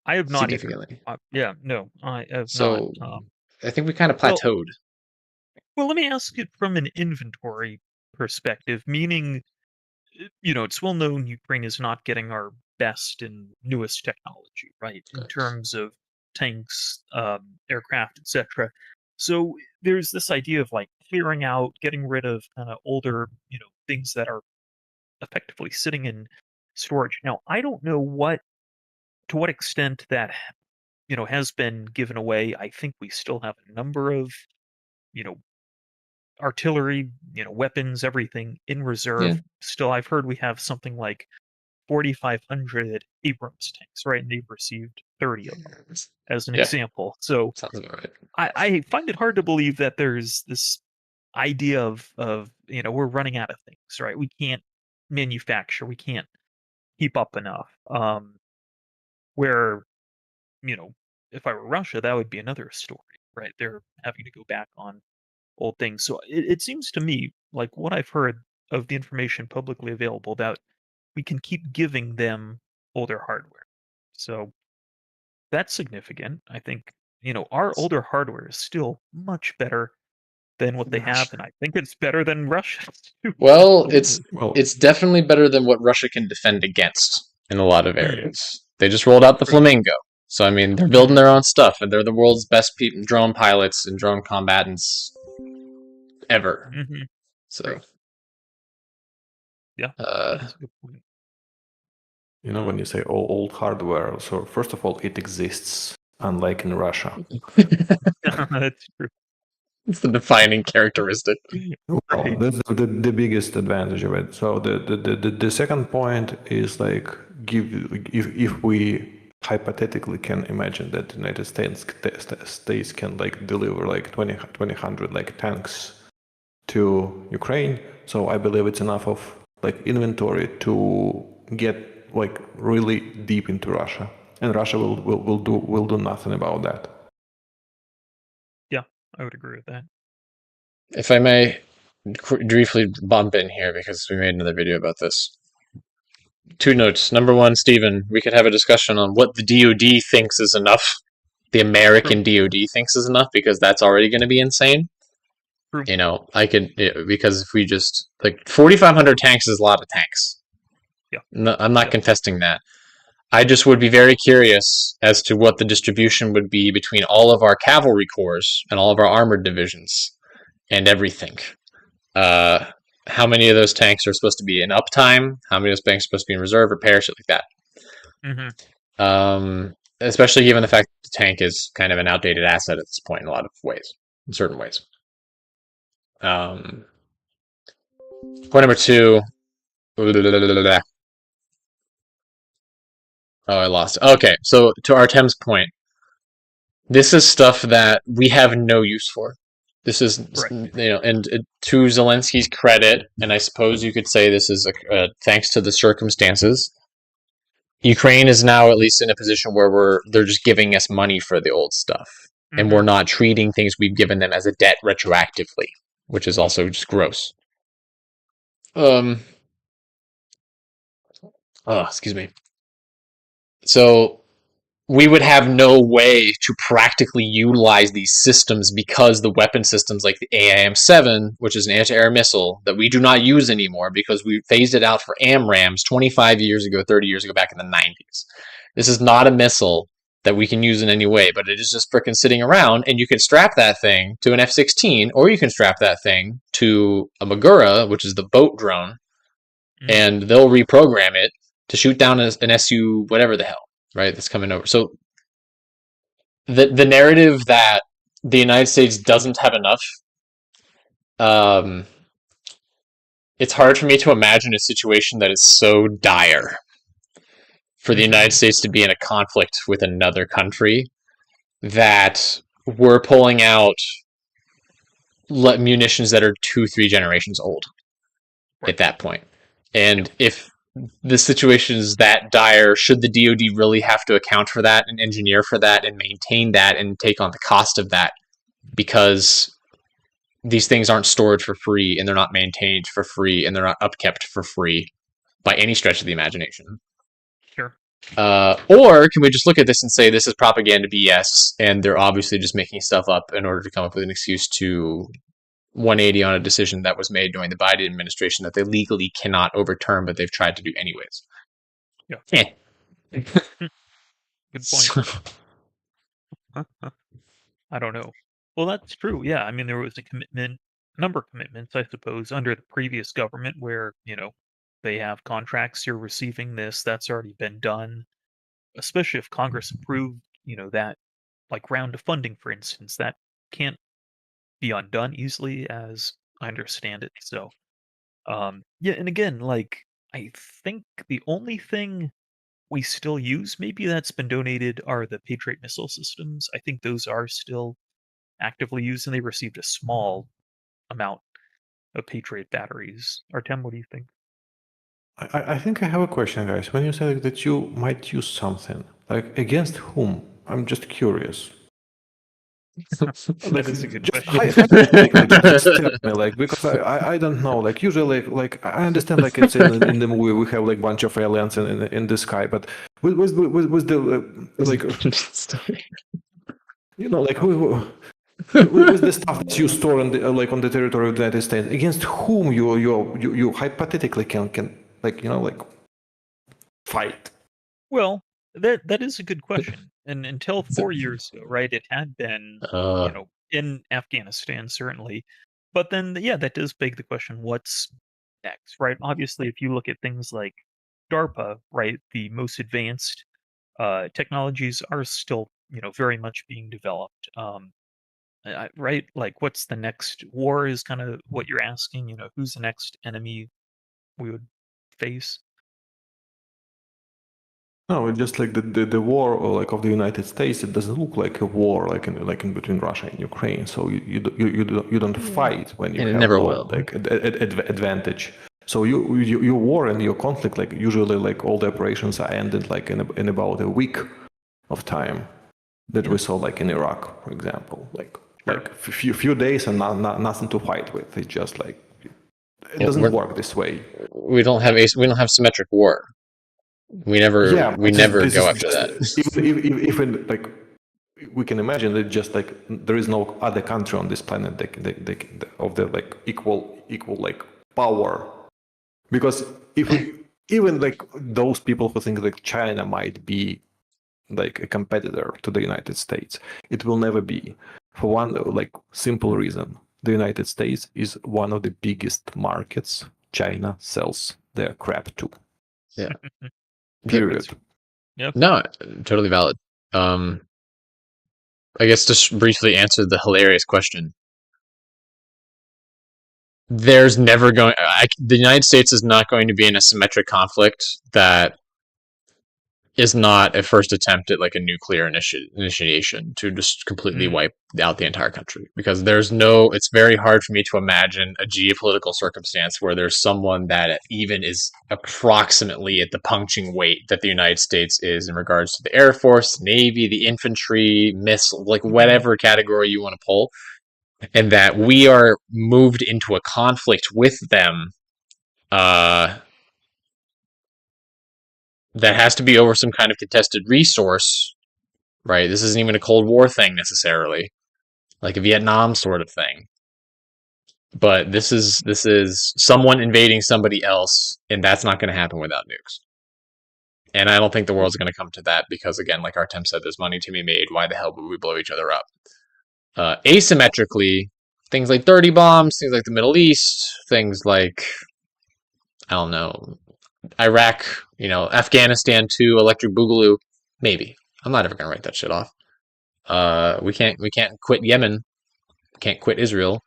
B: have not
A: significantly.
B: I have not.
A: I think we kind of plateaued.
B: Well, let me ask it from an inventory perspective, meaning, it's well known Ukraine is not getting our best and newest technology, right? In terms of tanks, aircraft, etc. So there's this idea of clearing out, getting rid of kind of older, things that are effectively sitting in storage. Now, I don't know to what extent that has been given away. I think we still have a number of artillery, weapons, everything in reserve. Yeah. Still, I've heard we have something like 4,500 Abrams tanks, right? And they've received 30 of them as an example. So
A: sounds about right.
B: I find it hard to believe that there's this idea of we're running out of things, right? We can't manufacture, we can't keep up enough. Where if I were Russia, that would be another story, right? They're having to go back on old things. So it seems to me like what I've heard of the information publicly available that we can keep giving them older hardware. So that's significant. I think, our older hardware is still much better than what they have, and I think it's better than Russia's too.
A: Well, it's definitely better than what Russia can defend against in a lot of areas. They just rolled out the Flamingo. So, I mean, they're building their own stuff, and they're the world's best drone pilots and drone combatants ever.
B: Mm-hmm.
A: So,
B: yeah, that's a good point.
C: When you say old hardware, so first of all, it exists, unlike in Russia.
B: That's true.
C: It's the defining characteristic. Well, that's the biggest advantage of it. So the second point is if we hypothetically can imagine that the United States can deliver 2,000 tanks to Ukraine. So I believe it's enough of inventory to get like really deep into Russia, and Russia will do nothing about that.
B: Yeah, I would agree with that.
A: If I may briefly bump in here because we made another video about this. 2 notes. Number 1, Stephen, we could have a discussion on what the DoD thinks is enough. The American DoD thinks is enough, because that's already going to be insane.
B: True.
A: You know, because if we just, like, 4,500 tanks is a lot of tanks.
B: Yeah.
A: No, I'm not contesting that. I just would be very curious as to what the distribution would be between all of our cavalry corps and all of our armored divisions and everything. How many of those tanks are supposed to be in uptime? How many of those tanks are supposed to be in reserve, repair, shit like that?
B: Mm-hmm.
A: Especially given the fact that the tank is kind of an outdated asset at this point in a lot of ways, in certain ways. Point number 2. Oh, I lost it. Okay, so to Artem's point, this is stuff that we have no use for. This is, you know, and to Zelensky's credit, and I suppose you could say this is thanks to the circumstances, Ukraine is now at least in a position where they're just giving us money for the old stuff, and we're not treating things we've given them as a debt retroactively, which is also just gross. Excuse me. So we would have no way to practically utilize these systems because the weapon systems like the AIM-7, which is an anti-air missile that we do not use anymore because we phased it out for AMRAAMs 25 years ago, 30 years ago, back in the 90s. This is not a missile that we can use in any way, but it is just frickin' sitting around, and you can strap that thing to an F-16, or you can strap that thing to a Magura, which is the boat drone, and they'll reprogram it to shoot down an SU whatever the hell. Right, that's coming over. So the narrative that the United States doesn't have enough, it's hard for me to imagine a situation that is so dire for the United States to be in a conflict with another country that we're pulling out munitions that are 2-3 generations old at that point. And if the situation is that dire, should the DoD really have to account for that and engineer for that and maintain that and take on the cost of that, because these things aren't stored for free and they're not maintained for free and they're not upkept for free by any stretch of the imagination?
B: Sure.
A: Or can we just look at this and say this is propaganda BS and they're obviously just making stuff up in order to come up with an excuse to 180 on a decision that was made during the Biden administration that they legally cannot overturn, but they've tried to do anyways?
B: Yeah. Good point. I don't know. Well, that's true. Yeah. I mean, there was a number of commitments, I suppose, under the previous government where, you know, they have contracts, you're receiving this, that's already been done. Especially if Congress approved, you know, that like round of funding, for instance, that can't be undone easily, as I understand it. So, yeah, and again, like I think the only thing we still use, maybe that's been donated, are the Patriot missile systems. I think those are still actively used, and they received a small amount of Patriot batteries. Artem, what do you think?
C: I think I have a question, guys. When you said that you might use something, like against whom? I'm just curious.
B: That is a good question.
C: Just tell me, like, because I don't know. Like usually, like I understand, like it's in the movie we have like bunch of aliens in the sky, but was the like you know, like who was the stuff that you store on the like on the territory of the United States? Against whom you hypothetically can like, you know, like fight?
B: Well, that is a good question. And until 4 years ago, right, it had been, you know, in Afghanistan, certainly. But then, yeah, that does beg the question, what's next, right? Obviously, if you look at things like DARPA, right, the most advanced technologies are still, you know, very much being developed. Right? Like, what's the next war is kind of what you're asking, you know, who's the next enemy we would face?
C: No, it's just like the war or like of the United States. It doesn't look like a war like in between Russia and Ukraine. So you don't fight when you have
A: never will.
C: like advantage. So your war and your conflict, like usually, like all the operations are ended like in about a week of time. That we saw like in Iraq, for example, like few days and nothing to fight with. It's just like it doesn't work this way.
A: We don't have symmetric war. We never go after that.
C: Even like we can imagine that just like there is no other country on this planet of the like equal like power, because if we, even like those people who think that China might be like a competitor to the United States, it will never be, for one like simple reason: the United States is one of the biggest markets China sells their crap to.
A: Yeah.
C: Period.
B: Yep.
A: No, totally valid. I guess to briefly answer the hilarious question. There's never going. The United States is not going to be in a symmetric conflict that is not a first attempt at like a nuclear initiation to just completely wipe out the entire country, because it's very hard for me to imagine a geopolitical circumstance where there's someone that even is approximately at the punching weight that the United States is in regards to the Air Force, Navy, the infantry, missile, like whatever category you want to pull, and that we are moved into a conflict with them that has to be over some kind of contested resource, right? This isn't even a Cold War thing necessarily, like a Vietnam sort of thing. But this is someone invading somebody else, and that's not going to happen without nukes. And I don't think the world's going to come to that, because, again, like Artem said, there's money to be made. Why the hell would we blow each other up? Asymmetrically, things like dirty bombs, things like the Middle East, things like, I don't know, Iraq, Afghanistan too, Electric Boogaloo, maybe. I'm not ever gonna write that shit off. We can't quit Yemen. Can't quit Israel.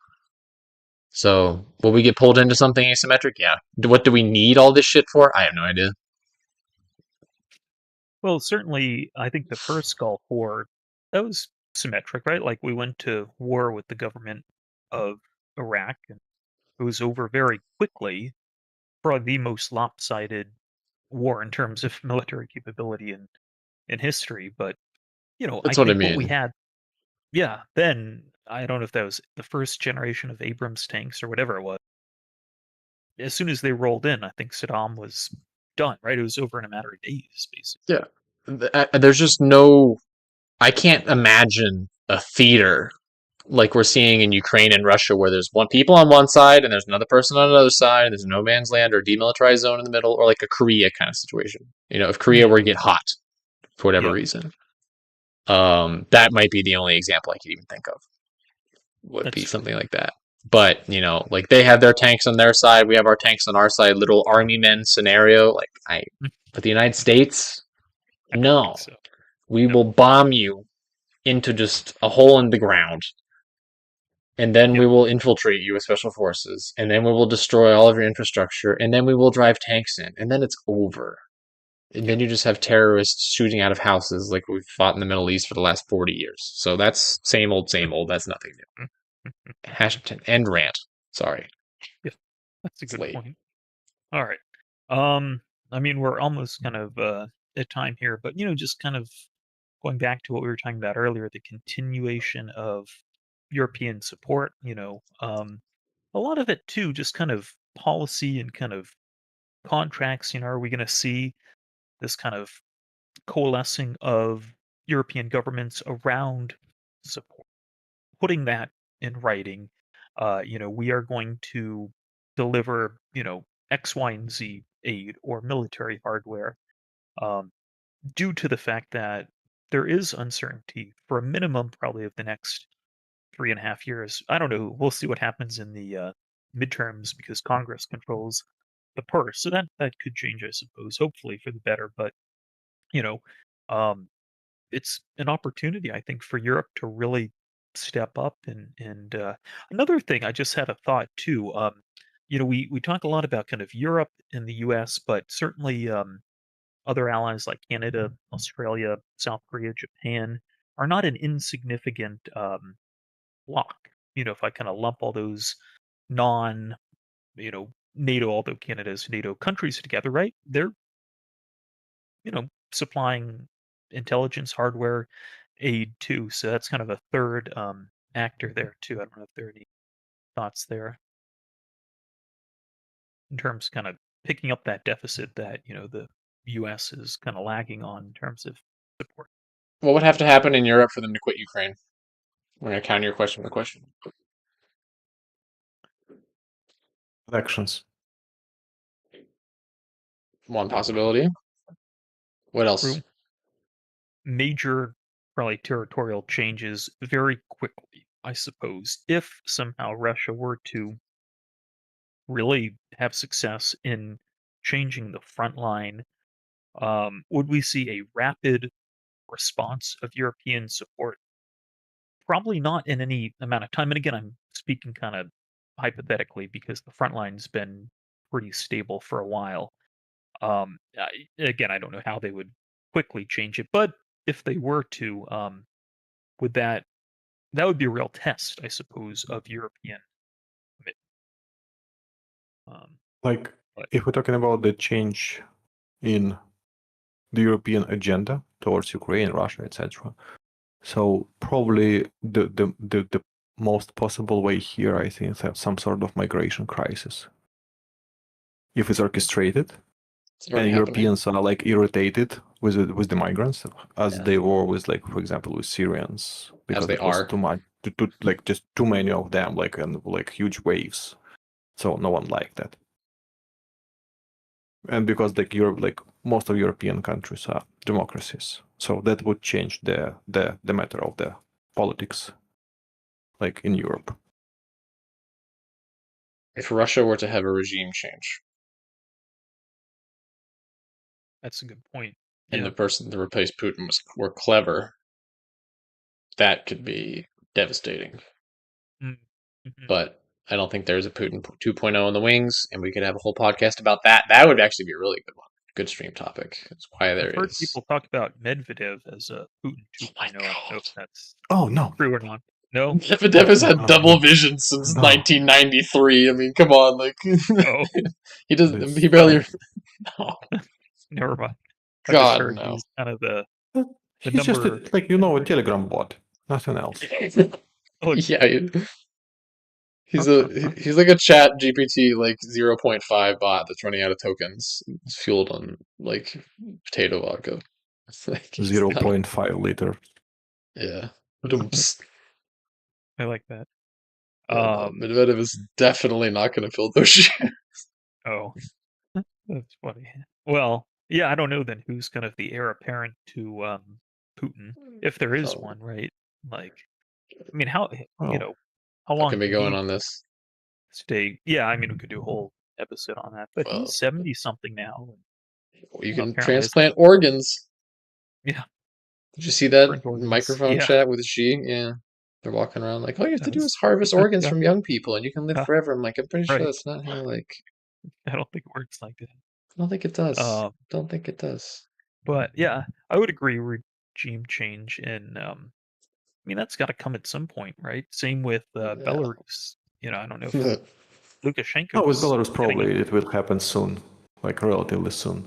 A: So will we get pulled into something asymmetric? Yeah. What do we need all this shit for? I have no idea.
B: Well, certainly, I think the first Gulf War, that was symmetric, right? Like we went to war with the government of Iraq, and it was over very quickly. Probably the most lopsided war in terms of military capability in history. But I
A: That's what I
B: think what we
A: mean.
B: had, yeah, then I don't know if that was the first generation of Abrams tanks or whatever it was. As soon as they rolled in, I think Saddam was done, right? It was over in a matter of days, basically.
A: Yeah. There's just no. I can't imagine a theater like we're seeing in Ukraine and Russia, where there's one people on one side and there's another person on another side, and there's no man's land or demilitarized zone in the middle, or like a Korea kind of situation. If Korea were to get hot for whatever reason, that might be the only example I could even think of. Would be something like that. But like they have their tanks on their side, we have our tanks on our side. Little army men scenario. But the United States, no, we will bomb you into just a hole in the ground. And then we will infiltrate you with special forces, and then we will destroy all of your infrastructure, and then we will drive tanks in, and then it's over. And then you just have terrorists shooting out of houses like we've fought in the Middle East for the last 40 years. So that's same old, same old. That's nothing new. End rant. Sorry.
B: Yeah, that's a good point. All right. I mean, we're almost kind of at time here, but just kind of going back to what we were talking about earlier, the continuation of European support, a lot of it too, just kind of policy and kind of contracts, are we going to see this kind of coalescing of European governments around support, putting that in writing? We are going to deliver, X, Y, and Z aid or military hardware, um, due to the fact that there is uncertainty for a minimum probably of the next 3.5 years. I don't know. We'll see what happens in the midterms, because Congress controls the purse, so that could change, I suppose. Hopefully for the better, but you know, um, it's an opportunity, I think, for Europe to really step up. And another thing, I just had a thought too. We talk a lot about kind of Europe and the U.S., but certainly other allies like Canada, Australia, South Korea, Japan are not an insignificant block. If I kind of lump all those non, NATO, although Canada's NATO countries together, right? They're supplying intelligence hardware aid too. So that's kind of a third actor there too. I don't know if there are any thoughts there in terms of kind of picking up that deficit that the U.S. is kind of lagging on in terms of support.
A: What would have to happen in Europe for them to quit Ukraine? I'm going to counter your question with a question.
C: Elections.
A: One possibility. What else?
B: True. Major, probably territorial changes very quickly, I suppose. If somehow Russia were to really have success in changing the front line, would we see a rapid response of European support? Probably not in any amount of time. And again, I'm speaking kind of hypothetically because the front line's been pretty stable for a while. Again, I don't know how they would quickly change it, but if they were to, would that would be a real test, I suppose, of European commitment.
C: Like,
B: But
C: if we're talking about the change in the European agenda towards Ukraine, Russia, etc., so probably the most possible way here, I think, is have some sort of migration crisis. If it's orchestrated,
A: It's already
C: and
A: happening.
C: Europeans are like irritated with the migrants, as
A: Yeah.
C: they were with, like, for example, with Syrians, because
A: they
C: it was
A: are.
C: too much, like just too many of them, like, and like huge waves. So no one liked that. And because like Europe, like most of European countries are democracies, so that would change the matter of the politics, like in Europe.
A: If Russia were to have a regime change
B: that's a good point.
A: and
B: Yeah.
A: the person to replace Putin were clever, that could be devastating.
B: Mhm.
A: But I don't think there's a Putin 2.0 in the wings, and we could have a whole podcast about that. That would actually be a really good one. Good stream topic. That's why there
B: I've heard
A: is.
B: people talk about Medvedev as a Putin
A: Oh
B: 2.0.
A: my
B: I don't know
A: God.
B: if that's
C: Oh no,
B: true or not. No?
A: Medvedev has had
C: No,
A: double
C: no.
A: vision since
C: No.
A: 1993. I mean, come on, like
B: Oh,
A: he doesn't.
C: This-
A: He barely. No.
B: never mind. I just
A: God
B: heard
A: no.
B: he's kind of the
C: He's just
B: number.
C: like a Telegram bot, nothing else.
B: Oh,
A: Yeah, he's like a Chat GPT like 0.5 bot that's running out of tokens. It's fueled on like potato vodka. It's like he's not-
C: 0.5 liter.
A: Yeah.
B: I like that.
A: No, Medvedev is definitely not going to fill those shoes.
B: Oh, that's funny. Well, yeah, I don't know then who's kind of the heir apparent to Putin, if there is
A: Oh,
B: one, right? Like, I mean, how
C: Oh.
B: how
A: how
B: long
A: can we
B: can
A: go in
B: he
A: on this?
B: stay? Yeah, I mean, we could do a whole episode on that, but
A: Well,
B: he's 70 something now.
A: you can
B: Apparently, has
A: transplant organs.
B: yeah,
A: Did you see that
B: different organs.
A: microphone
B: Yeah,
A: chat with Xi? Yeah. They're walking around like, all you have to do is
B: that's
A: harvest organs from young people and you can live
B: uh,
A: forever. I'm like, I'm pretty sure
B: right.
A: that's not how, like,
B: I don't think it works like that.
A: I don't think it does.
B: Um,
A: Don't think it does.
B: but yeah, I would agree. Regime change, and I mean that's got to come at some point, right? Same with
A: Yeah.
B: Belarus. I don't know if
C: Oh, with
B: Lukashenko's
C: Belarus,
B: getting
C: probably it will happen soon, like relatively soon.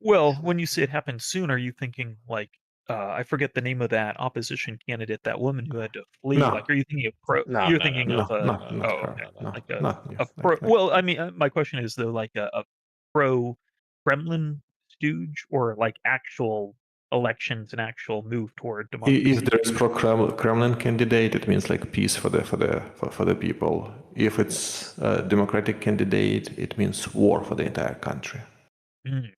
B: Well, when you say it happened soon, are you thinking like I forget the name of that opposition candidate, that woman who had to flee?
C: No.
B: Like, are you thinking of pro?
A: No,
B: You're
A: no,
B: thinking
C: No,
B: of a
C: not
B: oh,
C: her.
B: okay,
C: No,
B: like
C: not
B: a pro.
C: like,
B: Well, I mean, my question is though, like a pro Kremlin stooge or like actual elections and actual move toward democracy.
C: if there is pro-Kremlin candidate, it means like peace for the people. If it's a democratic candidate, it means war for the entire country.
B: Mm,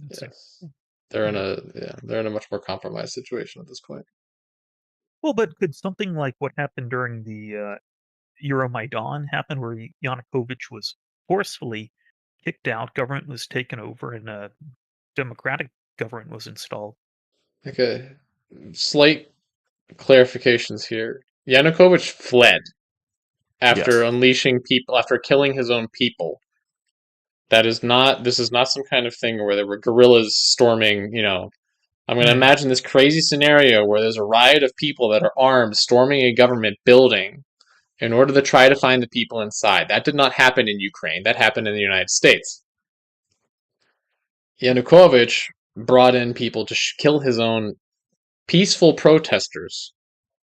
B: that's
A: Yes. They're in
B: okay.
A: they're in a much more compromised situation at this point.
B: Well, but could something like what happened during the Euromaidan happen, where Yanukovych was forcefully kicked out, government was taken over, and a democratic government was installed?
A: Okay. Slight clarifications here. Yanukovych fled after
C: Yes.
A: unleashing people, after killing his own people. This is not some kind of thing where there were guerrillas storming, I'm going to
B: Mm,
A: imagine this crazy scenario where there's a riot of people that are armed storming a government building, in order to try to find the people inside. That did not happen in Ukraine. That happened in the United States. Yanukovych brought in people to kill his own peaceful protesters.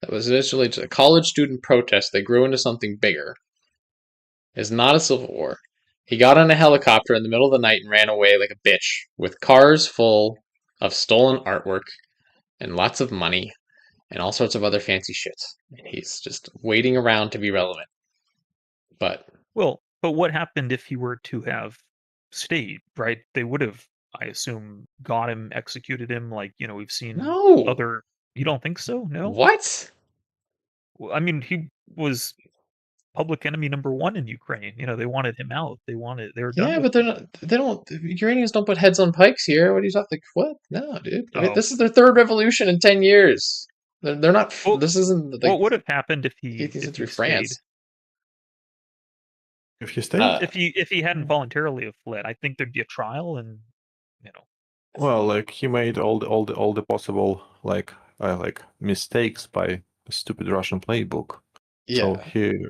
A: That was initially just a college student protest that grew into something bigger. It's not a civil war. He got on a helicopter in the middle of the night and ran away like a bitch with cars full of stolen artwork and lots of money and all sorts of other fancy shit. And he's just waiting around to be relevant. But
B: what happened if he were to have stayed, right? They would have, I assume, got him, executed him, like, we've seen
A: no.
B: other. You don't think so? No?
A: What?
B: Well, I mean, he was public enemy number one in Ukraine. They wanted him out. They were done
A: Yeah,
B: with
A: but they're not. They don't. Uranians don't put heads on pikes here. What are you talking? Like, what? No, dude.
B: Oh.
A: This is their third revolution in 10 years. They're not.
B: Well,
A: this isn't. Like,
B: what would have happened if he
A: through
B: stayed?
A: France?
C: If he stayed,
B: if he hadn't voluntarily have fled, I think there'd be a trial, and
C: well, like he made all the possible like mistakes by a stupid Russian playbook.
A: Yeah.
C: So he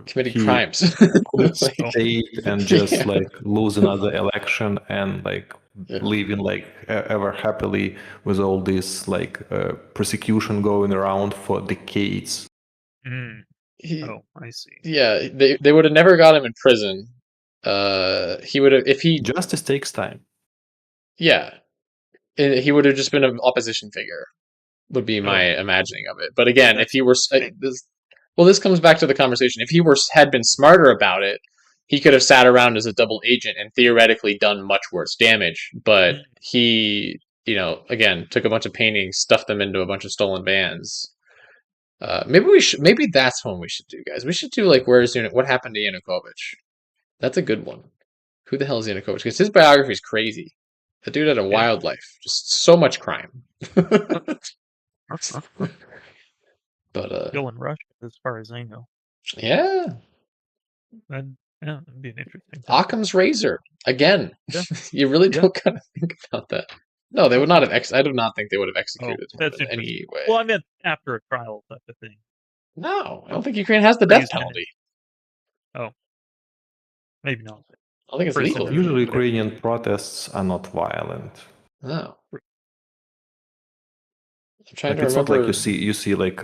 A: committed crimes.
C: Could stay and just like lose another election and like living like ever happily with all this like persecution going around for decades.
B: I see.
A: Yeah, they would have never got him in prison. He would have if he
C: Justice takes time.
A: Yeah, he would have just been an opposition figure. Would be my imagining of it. But again, if he were this comes back to the conversation. If he had been smarter about it, he could have sat around as a double agent and theoretically done much worse damage. But he, again, took a bunch of paintings, stuffed them into a bunch of stolen vans. Maybe that's what we should do, guys. We should do like what happened to Yanukovych? That's a good one. Who the hell is Yanukovych? Because his biography is crazy. The dude had a wild life, just so much crime. But
B: still in Russia, as far as I know.
A: Yeah.
B: That'd be an interesting.
A: Occam's razor again.
B: Yeah.
A: You really don't kind of think about that. No, they would not have. I do not think they would have executed him in any way.
B: Well, I meant after a trial type of thing.
A: No, I don't think Ukraine has the death penalty.
B: Oh, maybe not.
A: I think it's legal.
C: Usually, Ukrainian protests are not violent.
A: No. I'm trying to
C: it's
A: remember.
C: Not like you see like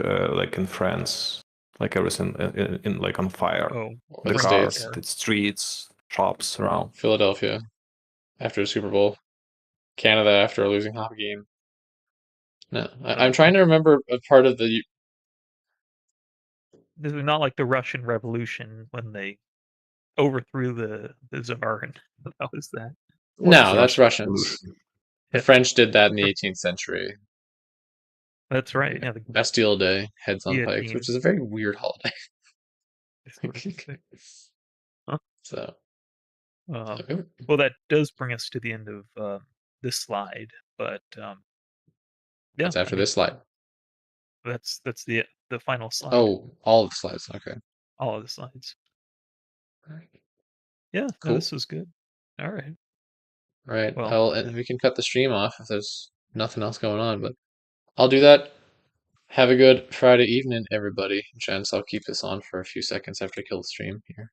C: in France, like everything in like on fire.
B: Oh,
C: the cars, the streets, shops around.
A: Philadelphia after the Super Bowl. Canada after a losing hockey game. No, I'm trying to remember a part of the.
B: This is not like the Russian Revolution when they overthrew the Tsar. And that was that.
A: No, that's Russians. The French did that in the 18th century.
B: That's right. Yeah,
A: Bastille Day, heads on pikes, which is a very weird holiday. So,
B: well, that does bring us to the end of this slide, but
A: that's after this slide.
B: That's the final slide.
A: Oh, all of the slides. Okay.
B: All of the slides.
A: All right.
B: Yeah,
A: cool.
B: this was good. All right.
A: Right. Well, we can cut the stream off if there's nothing else going on, but I'll do that. Have a good Friday evening, everybody. Chance, I'll keep this on for a few seconds after I kill the stream here.